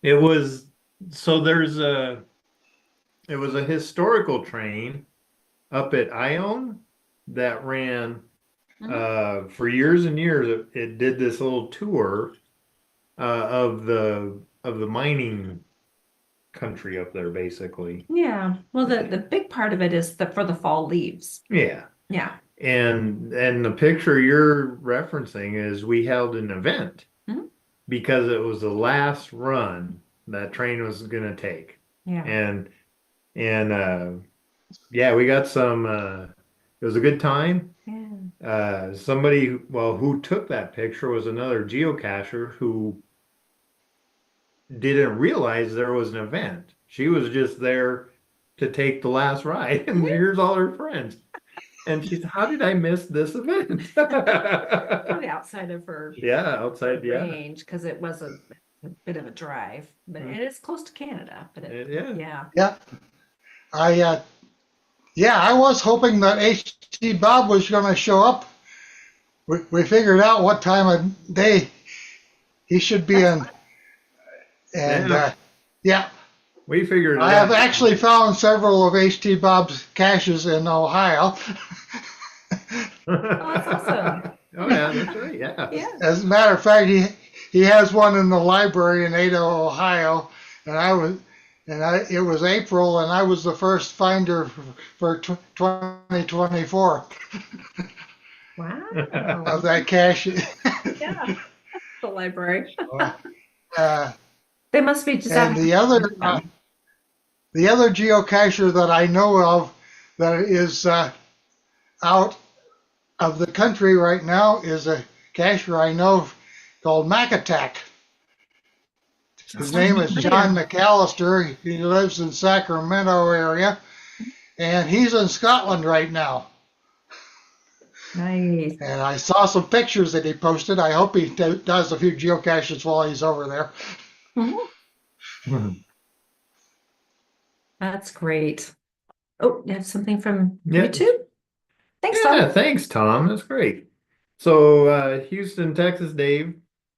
It was, so it was a historical train up at Ione that ran for years and years. It did this little tour of the mining country up there, basically. Yeah. Well, the big part of it is for the fall leaves. Yeah. Yeah. And the picture you're referencing is we held an event Mhm. because it was the last run that train was gonna take. Yeah. And yeah, we got some it was a good time. Yeah. Somebody, well, who took that picture was another geocacher who didn't realize there was an event. She was just there to take the last ride, and here's all her friends. And she said, "How did I miss this event?" Probably outside of her Yeah, outside, yeah. range because it was a bit of a drive, but it is close to Canada. But Yeah. Yeah, I was hoping that HT Bob was going to show up. We figured out what time of day he should be in, and yeah, we figured it I have out. actually found several of HT Bob's caches in Ohio. Oh, that's awesome. Oh yeah, that's right. Yeah. Yeah. As a matter of fact, he has one in the library in Ada, Ohio, and it was April, and I was the first finder for 2024 Wow. of that cache. Yeah. The library. uh, They must be just and the other geocacher that I know of that is out of the country right now is a cacher I know called Macattack. His name is John McAllister. He lives in Sacramento area, and he's in Scotland right now. Nice. And I saw some pictures that he posted. I hope he does a few geocaches while he's over there. That's great. Oh, you have something from Yeah. YouTube? Thanks, Yeah, Tom. thanks, Tom. That's great. So Houston, Texas Dave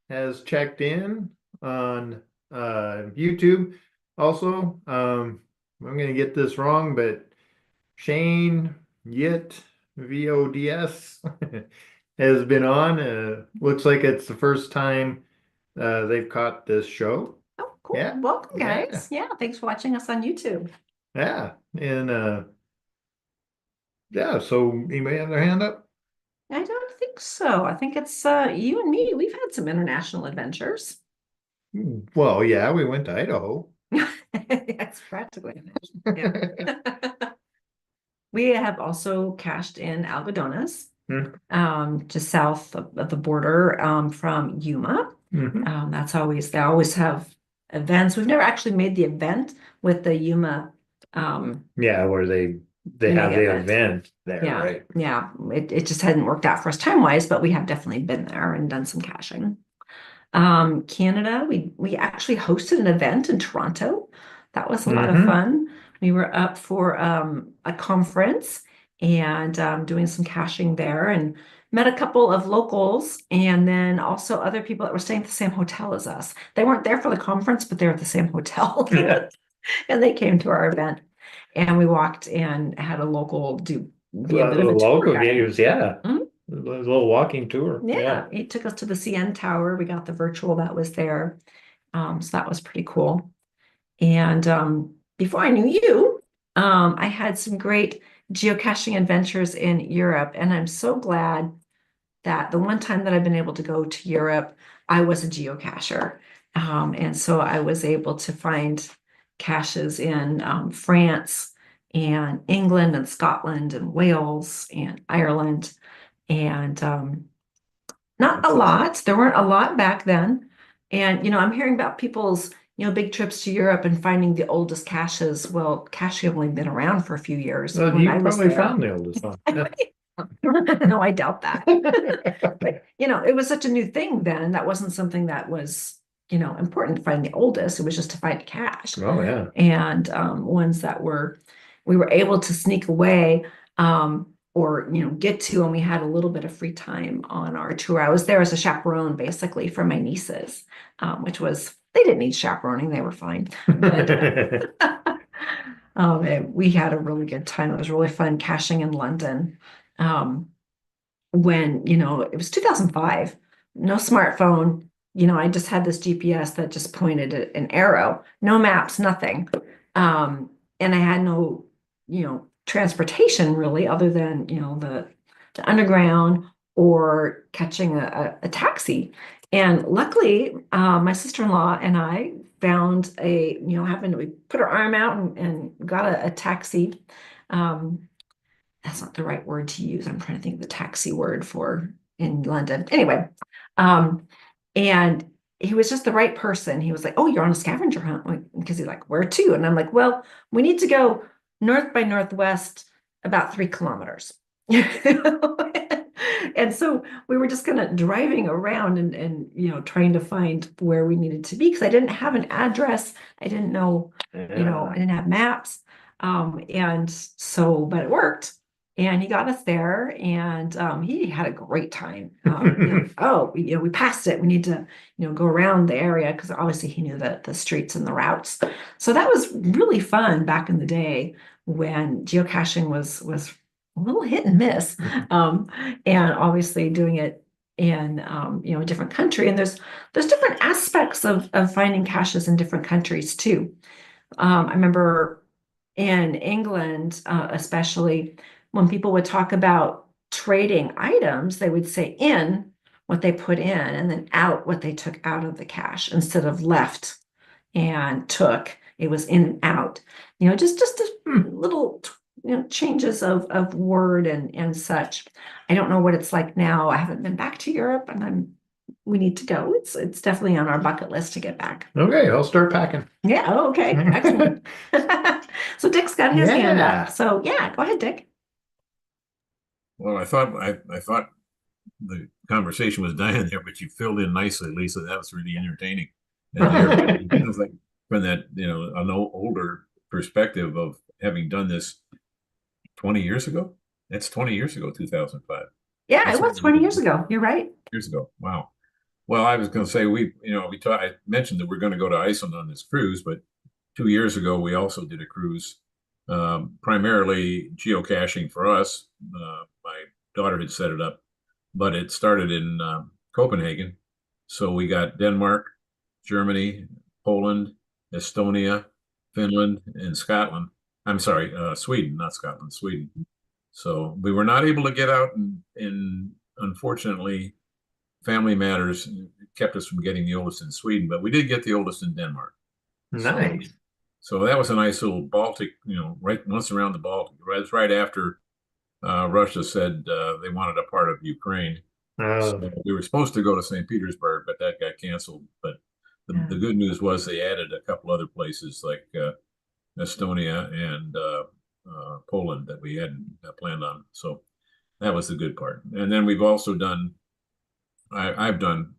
has checked in on YouTube. Also, I'm gonna get this wrong, but Shane Yit VODS has been on. Looks like it's the first time they've caught this show. Oh, cool. Yeah. Welcome, guys. Yeah, thanks for watching us on YouTube. Yeah, and yeah. So anybody have their hand up? I don't think so. I think it's you and me. We've had some international adventures. Well, yeah, we went to Idaho. That's practically international. Yeah. We have also cached in Algodones, just south of the border from Yuma. They always have events. We've never actually made the event with the Yuma. Yeah, where they have the event there, Yeah, right? yeah. It just hadn't worked out for us time-wise, but we have definitely been there and done some caching. Canada, we actually hosted an event in Toronto. That was a lot of fun. We were up for a conference and doing some caching there and met a couple of locals and then also other people that were staying at the same hotel as us. They weren't there for the conference, but they were at the same hotel. Yeah. And they came to our event and we walked and had a local be a bit of a local tour guide. games, yeah. Mhm. A little walking tour. Yeah, it took us to the CN Tower. We got the virtual that was there. So that was pretty cool. And before I knew you, I had some great geocaching adventures in Europe, and I'm so glad that the one time that I've been able to go to Europe, I was a geocacher. And so I was able to find caches in France and England and Scotland and Wales and Ireland. And not a lot. There weren't a lot back then. And, I'm hearing about people's, big trips to Europe and finding the oldest caches. Well, cache have only been around for a few years. Well, When you I was probably there. found the oldest one. Yeah. No, I doubt that. But, it was such a new thing then. That wasn't something that was, important to find the oldest. It was just to find a cache. Oh, yeah. And ones that we were able to sneak away or get to, and we had a little bit of free time on our tour. I was there as a chaperone basically for my nieces, which was, they didn't need chaperoning, they were fine. But we had a really good time. It was really fun caching in London. When it was 2005, no smartphone. I just had this GPS that just pointed at an arrow, no maps, nothing. And I had no, transportation really, other than, the underground or catching a taxi. And luckily, my sister-in-law and I found we put our arm out and got a taxi. That's not the right word to use. I'm trying to think of the taxi word for in London. Anyway, and he was just the right person. He was like, "Oh, you're on a scavenger hunt," because he's like, "Where to?" And I'm like, "Well, we need to go north by northwest about 3 kilometers." And so we were just kind of driving around and trying to find where we needed to be because I didn't have an address. I didn't know, I didn't have maps. And so, but it worked. And he got us there, and he had a great time. We passed it. We need to, go around the area because obviously he knew the streets and the routes. So that was really fun back in the day when geocaching was a little hit and miss. And obviously doing it in a different country. And there's different aspects of finding caches in different countries too. I remember in England, especially when people would talk about trading items, they would say in what they put in and then out what they took out of the cache instead of left and took. It was in and out. Just a little changes of word and such. I don't know what it's like now. I haven't been back to Europe, and we need to go. It's definitely on our bucket list to get back. Okay, I'll start packing. Yeah. Oh, okay. Excellent. So Dick's got his hand Yeah. up. So yeah, go ahead, Dick. Well, I thought the conversation was dying there, but you filled in nicely, Lisa. That was really entertaining. And it was like from that, an older perspective of having done this 20 years ago. That's 20 years ago, 2005. Yeah, That's it was 20 years ago. You're right. Years ago. Wow. Well, I was going to say I mentioned that we're going to go to Iceland on this cruise, but 2 years ago we also did a cruise, primarily geocaching for us. My daughter had set it up, but it started in Copenhagen, so we got Denmark, Germany, Poland, Estonia, Finland, and Scotland. I'm sorry, Sweden, not Scotland, Sweden. So we were not able to get out, and unfortunately, family matters kept us from getting the oldest in Sweden, but we did get the oldest in Denmark. Nice. So that was a nice little Baltic, right once around the Baltic. It's right after Russia said they wanted a part of Ukraine. So we were supposed to go to St. Petersburg, but that got canceled. But the good news was they added a couple other places like Estonia and Poland that we hadn't planned on. So that was the good part. And then we've also done, I've done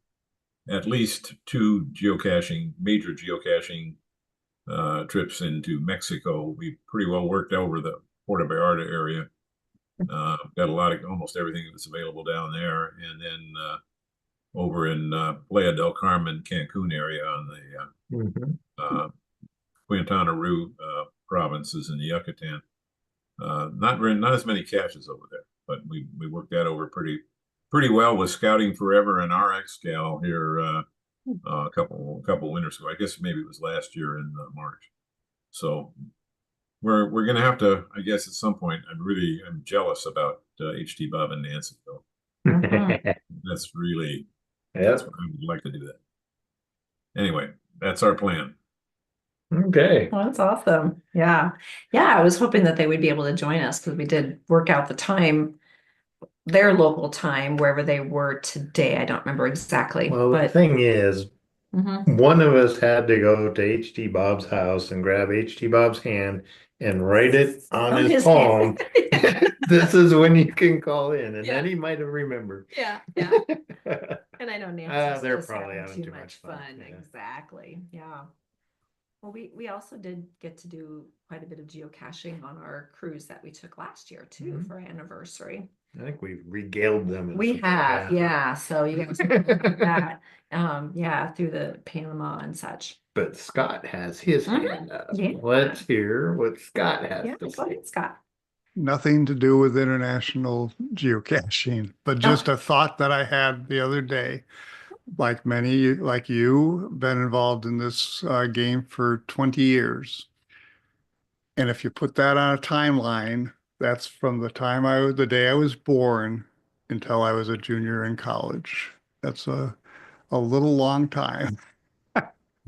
at least 2 major geocaching trips into Mexico. We pretty well worked over the Puerto Vallarta area. Got almost everything that's available down there. And then over in Playa del Carmen, Cancun area on the Quintana Roo provinces in the Yucatan. Not as many caches over there, but we worked that over pretty well with Scouting Forever and RX Gal here a couple winters ago. I guess maybe it was last year in March. So we're gonna have to, I guess, at some point. I'm jealous about HT Bob and Nancy though. Mhm. That's really, Yep. I would like to do that. Anyway, that's our plan. Okay. Well, that's awesome. Yeah. Yeah, I was hoping that they would be able to join us because we did work out the time, their local time, wherever they were today. I don't remember exactly, Well, the but thing is, mhm. one of us had to go to HT Bob's house and grab HT Bob's hand and write it on On his his palm. hand. This is when you can call in, and Yeah. then he might have remembered. Yeah, yeah. And I know Nancy's They're just probably having having too too much much fun. fun. Yeah. Exactly. Yeah. Well, we also did get to do quite a bit of geocaching on our cruise that we took last year too Mhm. for our anniversary. I think we've regaled them. in We some- have, yeah. So you guys can look at that, yeah, through the Panama and such. But Scott has his Mhm. hand up. Yeah. Let's hear what Scott has Yeah, to go say. ahead, Scott. Nothing to do with international geocaching, but just a thought that I had the other day. Like many, like you, been involved in this game for 20 years. And if you put that on a timeline, that's from the day I was born until I was a junior in college. That's a little long time.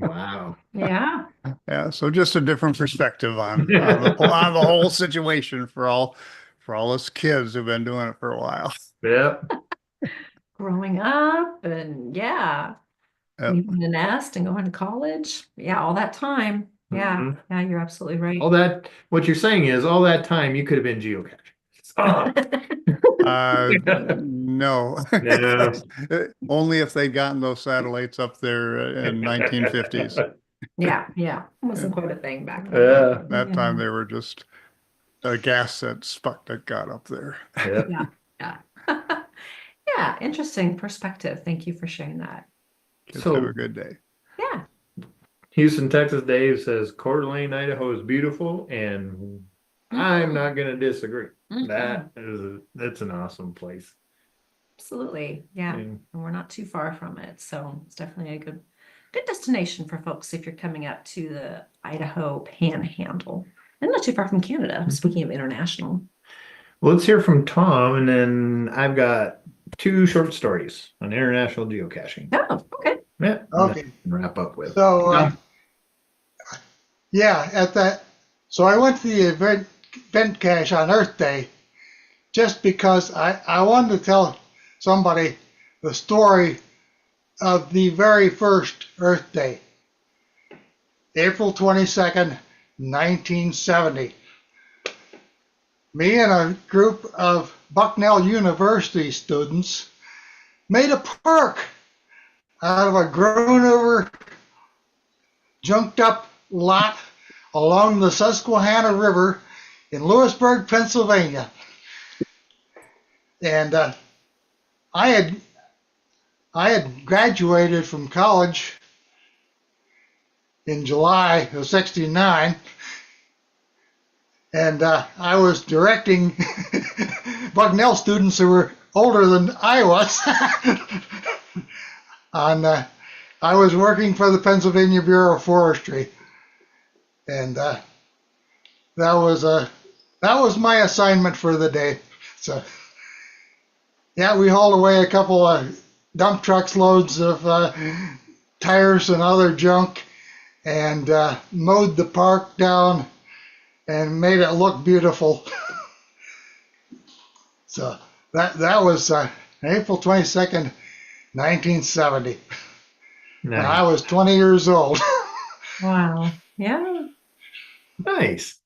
Wow. Yeah. Yeah, so just a different perspective on the whole situation for all us kids who've been doing it for a while. Yep. Growing up and yeah, Yep. leaving the nest and going to college. Yeah, all that time. Yeah. Mhm. Yeah, you're absolutely right. All that, what you're saying is all that time you could have been geocaching. Oh. No. No. Only if they'd gotten those satellites up there in 1950s. Yeah, yeah. It wasn't quite a thing back then. Yeah. That time Yeah. they were just a gas that Sputnik got up there. Yep. Yeah, yeah. Yeah, interesting perspective. Thank you for sharing that. Kids So- have a good day. Yeah. Houston, Texas Dave says Coeur d'Alene, Idaho is beautiful, and I'm not going to disagree. Mhm. That's an awesome place. Absolutely. Yeah. And And we're not too far from it. So it's definitely a good destination for folks if you're coming up to the Idaho Panhandle. And not too far from Canada, speaking of international. let's hear from Tom, and then I've got two short stories on international geocaching. Oh, okay. Yeah. Okay. Wrap up with. So, Yeah. yeah, so I went to the event cache on Earth Day just because I wanted to tell somebody the story of the very first Earth Day, April 22nd, 1970. Me and a group of Bucknell University students made a park out of a grown over, junked up lot along the Susquehanna River in Lewisburg, Pennsylvania. And I had graduated from college in July of '69, and I was directing Bucknell students who were older than I was. I was working for the Pennsylvania Bureau of Forestry, and that was my assignment for the day. So yeah, we hauled away a couple of dump trucks loads of tires and other junk, and mowed the park down and made it look beautiful. So that was April 22nd, 1970. When I was 20 years old. Wow. Yeah. Nice.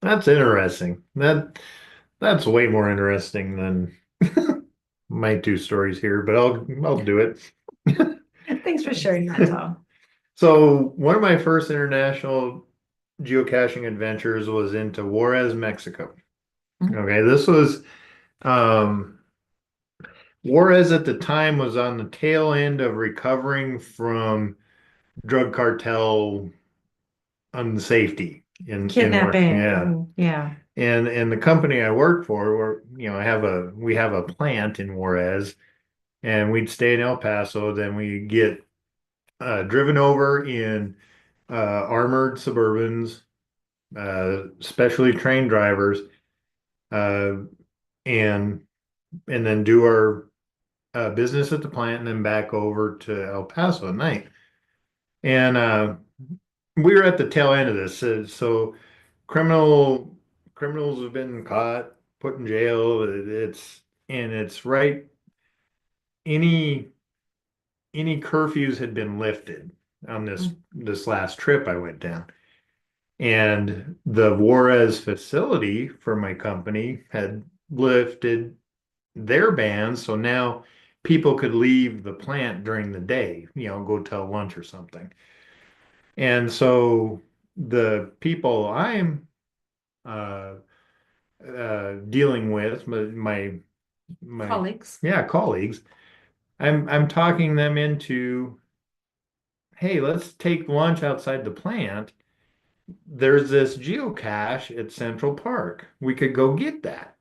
That's interesting. That's way more interesting than my two stories here, but I'll do it. Thanks for sharing that, Tom. So one of my first international geocaching adventures was into Juarez, Mexico. Mhm. Okay, this was Juarez at the time was on the tail end of recovering from drug cartel unsafety in Kidnapping. yeah. Yeah. And the company I worked for, we have a plant in Juarez, and we'd stay in El Paso. Then we get driven over in armored Suburbans, specially trained drivers, uh, and then do our business at the plant and then back over to El Paso at night. And we were at the tail end of this. So criminals have been caught, put in jail. It's right. Any curfews had been lifted on this last trip I went down. And the Juarez facility for my company had lifted their bans, so now people could leave the plant during the day, go to lunch or something. And so the people I'm uh, dealing with, my Colleagues. yeah, colleagues, I'm talking them into, hey, let's take lunch outside the plant. There's this geocache at Central Park. We could go get that.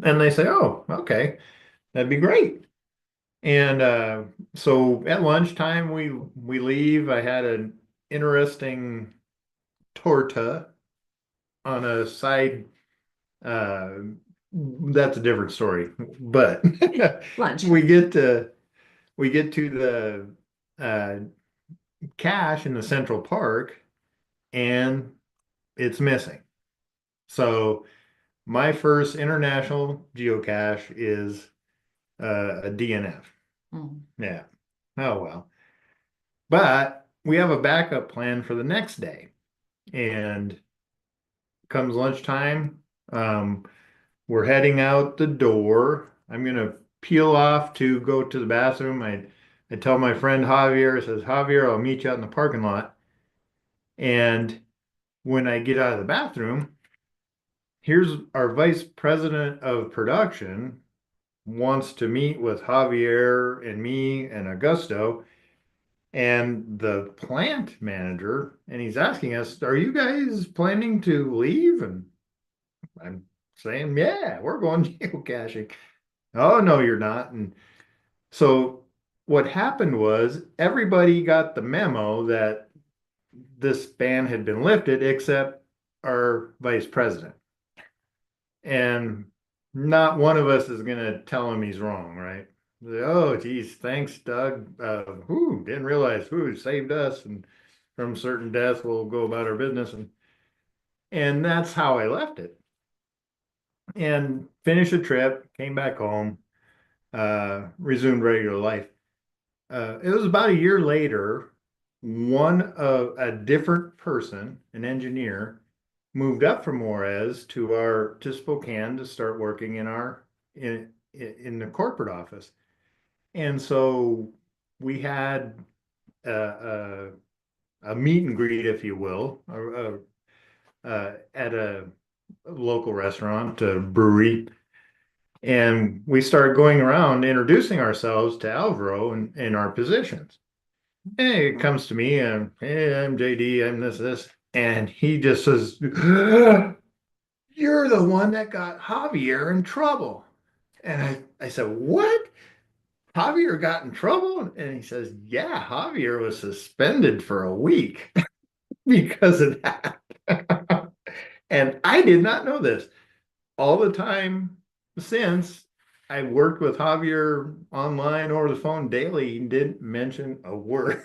And they say, oh, okay, that'd be great. And so at lunchtime we leave. I had an interesting torta on a side. That's a different story. But Lunch. we get to the cache in the Central Park, and it's missing. So my first international geocache is a DNF. Mm. Yeah. Oh well. But we have a backup plan for the next day. And comes lunchtime, we're heading out the door. I'm gonna peel off to go to the bathroom. I tell my friend Javier, I says, Javier, I'll meet you out in the parking lot. And when I get out of the bathroom, here's our vice president of production wants to meet with Javier and me and Augusto and the plant manager, and he's asking us, are you guys planning to leave? And I'm saying, yeah, we're going geocaching. Oh, no, you're not. And so what happened was everybody got the memo that this ban had been lifted except our vice president. And not one of us is going to tell him he's wrong, right? Oh, geez, thanks, Doug. Didn't realize who saved us and from certain death, we'll go about our business. And that's how I left it. And finished the trip, came back home, resumed regular life. It was about a year later, one of a different person, an engineer, moved up from Juarez to Spokane to start working in the corporate office. And so we had a meet and greet, if you will, at a local restaurant, a brewery. And we started going around introducing ourselves to Alvaro and our positions. And it comes to me and, hey, I'm JD, I'm this. And he just says, you're the one that got Javier in trouble. And I said, what? Javier got in trouble? And he says, yeah, Javier was suspended for a week because of that. And I did not know this. All the time since, I worked with Javier online or the phone daily. He didn't mention a word.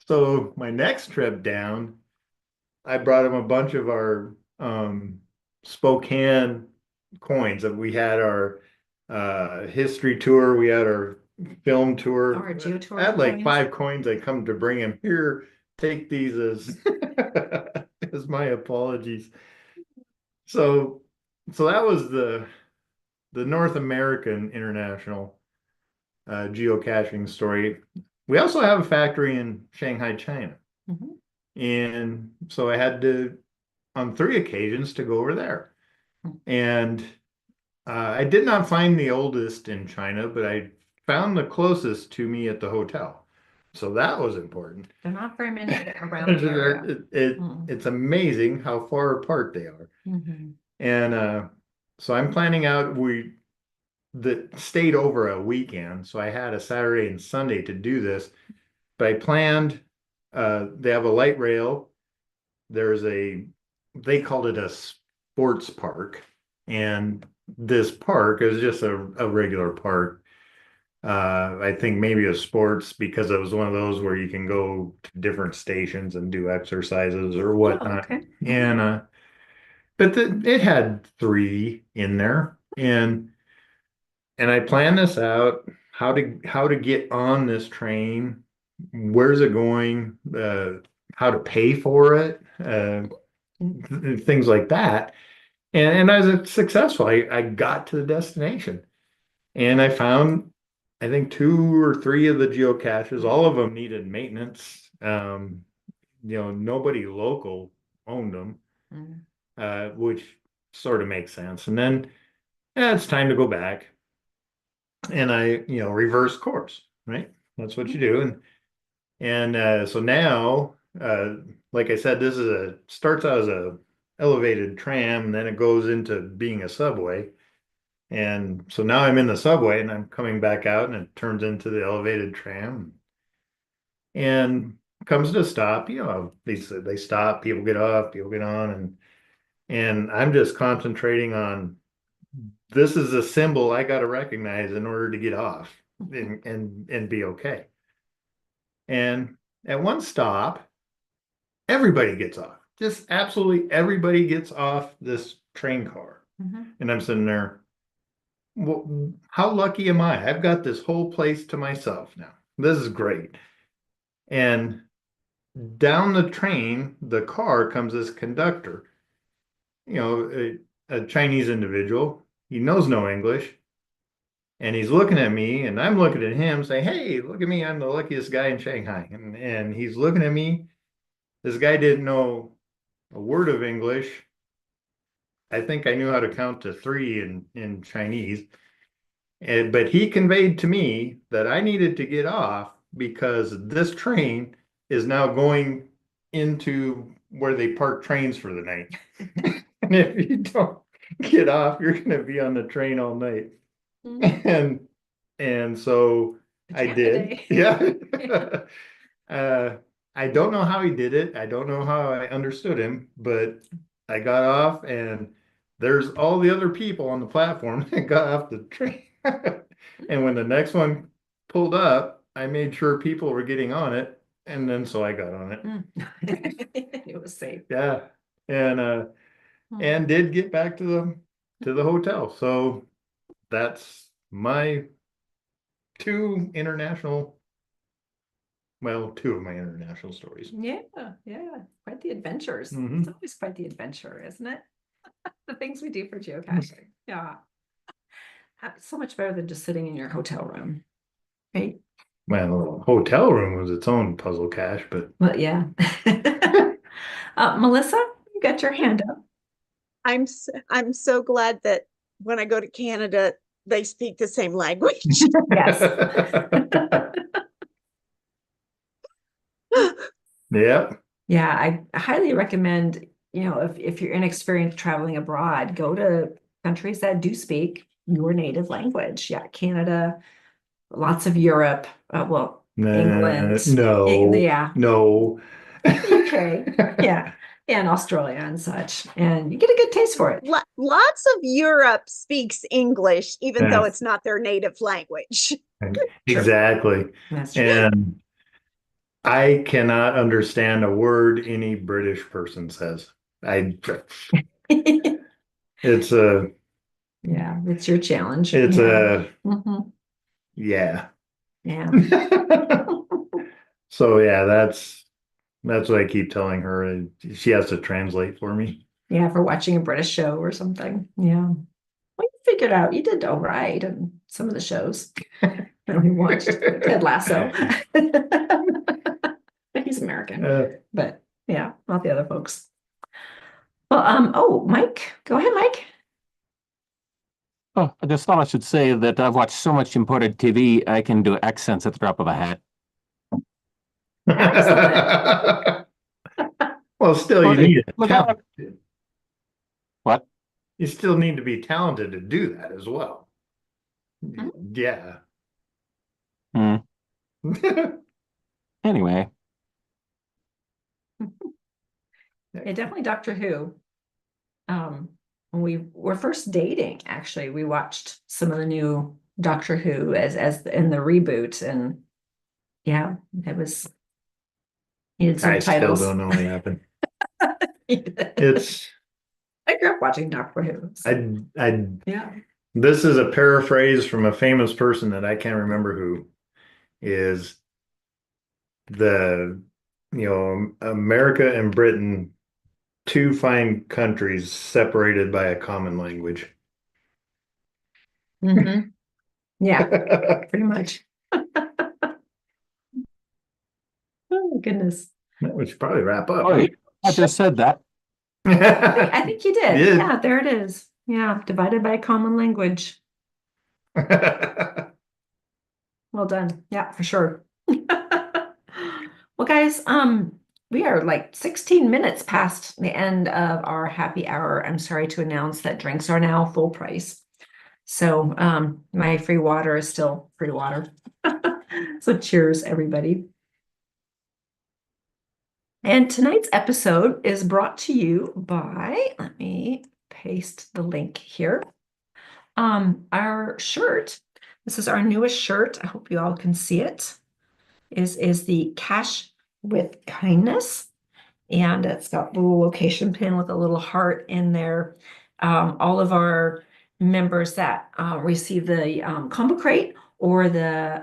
So my next trip down, I brought him a bunch of our Spokane coins. That we had our history tour, we had our film tour. Our geo tour I had like coins. 5 coins. I come to bring him here. Take these as as my apologies. So that was the North American international geocaching story. We also have a factory in Shanghai, China. Mhm. And so I had to, on 3 occasions, to go over there. And I did not find the oldest in China, but I found the closest to me at the hotel. So that was important. There are not very many around the area. It's amazing how far apart they are. Mhm. And so I'm planning out, that stayed over a weekend. So I had a Saturday and Sunday to do this. But I planned, they have a light rail. They called it a sports park. And this park is just a regular park. I think maybe a sports because it was one of those where you can go to different stations and do exercises or Oh, whatnot. okay. And but it had three in there, and I planned this out how to get on this train, where's it going, how to pay for it, things like that. And I was successful. I got to the destination and I found, I think, two or three of the geocaches. All of them needed maintenance. Nobody local owned them, Mm. which sort of makes sense. And then it's time to go back. And I, reverse course, right? That's what you do. And so now, like I said, this is starts out as a elevated tram, and then it goes into being a subway. And so now I'm in the subway and I'm coming back out and it turns into the elevated tram and comes to a stop, they stop, people get off, people get on, and I'm just concentrating on this is a symbol I got to recognize in order to get off and be okay. And at one stop, everybody gets off. Just absolutely everybody gets off this train car. Mhm. And I'm sitting there, well, how lucky am I? I've got this whole place to myself now. This is great. And down the train, the car comes this conductor, a Chinese individual. He knows no English. And he's looking at me, and I'm looking at him, saying, "Hey, look at me! I'm the luckiest guy in Shanghai." And he's looking at me. This guy didn't know a word of English. I think I knew how to count to three in Chinese. But he conveyed to me that I needed to get off because this train is now going into where they park trains for the night. And if you don't get off, you're going to be on the train all night. Mhm. And so I Pajama did. day. Yeah. Uh, I don't know how he did it. I don't know how I understood him, but I got off and there's all the other people on the platform that got off the train. And when the next one pulled up, I made sure people were getting on it. And then so I got on it. Mm. It was safe. Yeah. And and did get back to the hotel. So that's my two of my international stories. Yeah, quite the adventures. Mhm. It's always quite the adventure, isn't it? The things we do for geocaching. Yeah. It's so much better than just sitting in your hotel room, right? Well, hotel room was its own puzzle cache, but Well, yeah. Melissa, you got your hand up. I'm so glad that when I go to Canada, they speak the same language. Yes. Yep. Yeah, I highly recommend, if you're inexperienced traveling abroad, go to countries that do speak your native language. Yeah, Canada, lots of Europe, England, No, yeah, no. UK, yeah, and Australia and such, and you get a good taste for it. Lots of Europe speaks English, even though Yeah. it's not their native language. Exactly. That's true. And I cannot understand a word any British person says. It's a, Yeah, it's your challenge. it's Yeah. a, yeah. Yeah. So yeah, that's what I keep telling her. And she has to translate for me. Yeah, for watching a British show or something. Yeah. Well, you figured out you did all right in some of the shows that we watched. Ted Lasso. He's American, but yeah, not the other folks. Well, Mike, go ahead, Mike. Oh, I just thought I should say that I've watched so much imported TV, I can do accents at the drop of a hat. Excellent. Well, still, you Well, need look talent. What? You still need to be talented to do that as well. Yeah. Hmm. Anyway, Yeah, definitely Doctor Who. when we were first dating, actually, we watched some of the new Doctor Who as in the reboot, and yeah, it was needed I still subtitles. don't know what happened. I It's grew up watching Doctor Who. So, I yeah. this is a paraphrase from a famous person that I can't remember who is the America and Britain, two fine countries separated by a common language. Hmm. Yeah, pretty much. Oh, goodness. We should probably wrap up. Oh, I just said that. I think you did. Did. Yeah, there it is. Yeah, divided by a common language. Well done. Yeah, for sure. Well, guys, we are like 16 minutes past the end of our happy hour. I'm sorry to announce that drinks are now full price. So, my free water is still free water. So cheers, everybody. And tonight's episode is brought to you by, let me paste the link here. Our shirt, this is our newest shirt. I hope you all can see it. Is the Cash with Kindness. And it's got the little location pin with a little heart in there. All of our members that receive the combo crate or the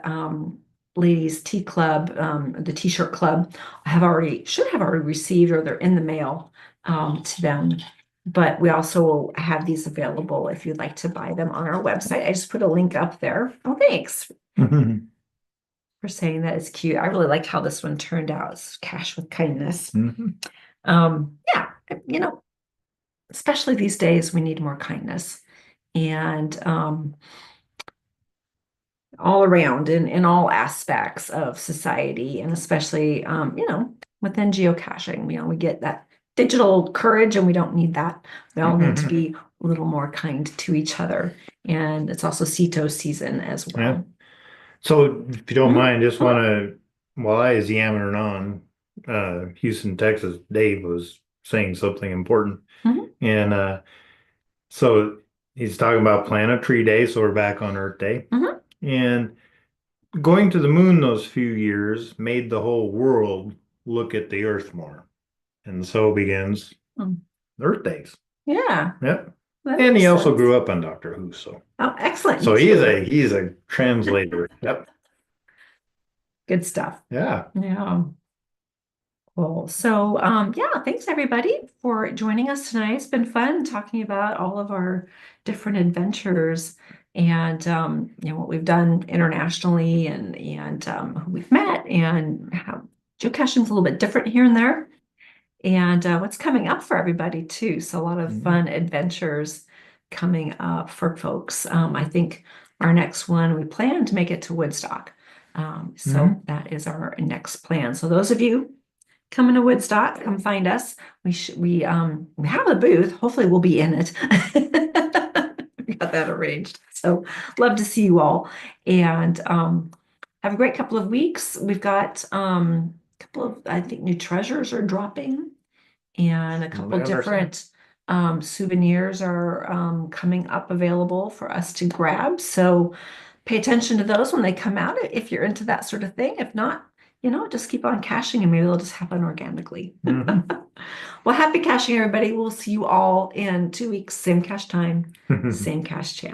ladies tea club, the t-shirt club, should have already received, or they're in the mail to them. But we also have these available if you'd like to buy them on our website. I just put a link up there. Oh, thanks for saying that. It's cute. I really liked how this one turned out. It's Cash with Kindness. Yeah, especially these days, we need more kindness, and all around in all aspects of society, and especially within geocaching. We get that digital courage, and we don't need that. We all need to be a little more kind to each other, and it's also Ceto season as well. Yeah. So if you don't mind, just want to, while I was yammering on, Houston, Texas, Dave was saying something important. And so he's talking about Planet Tree Day, so we're back on Earth Day. And going to the moon those few years made the whole world look at the Earth more. And so begins Earth Days. Yeah. Yep. That And he makes also sense. grew up on Doctor Who, so Oh, excellent. so he's a translator. Yep. Good stuff. Yeah. Yeah. Cool. So, yeah, thanks everybody for joining us tonight. It's been fun talking about all of our different adventures and what we've done internationally and who we've met, and how geocaching is a little bit different here and there, and what's coming up for everybody too. So a lot of fun adventures coming up for folks. I think our next one, we plan to make it to Woodstock. So that is our next plan. So those of you coming to Woodstock, come find us. We have a booth. Hopefully we'll be in it. We got that arranged. So love to see you all, and have a great couple of weeks. We've got a couple of, I think, new treasures are dropping, and a couple different souvenirs are coming up available for us to grab. So pay attention to those when they come out if you're into that sort of thing. If not, just keep on caching and maybe they'll just happen organically. Well, happy caching, everybody. We'll see you all in 2 weeks, same cache time, same cache channel.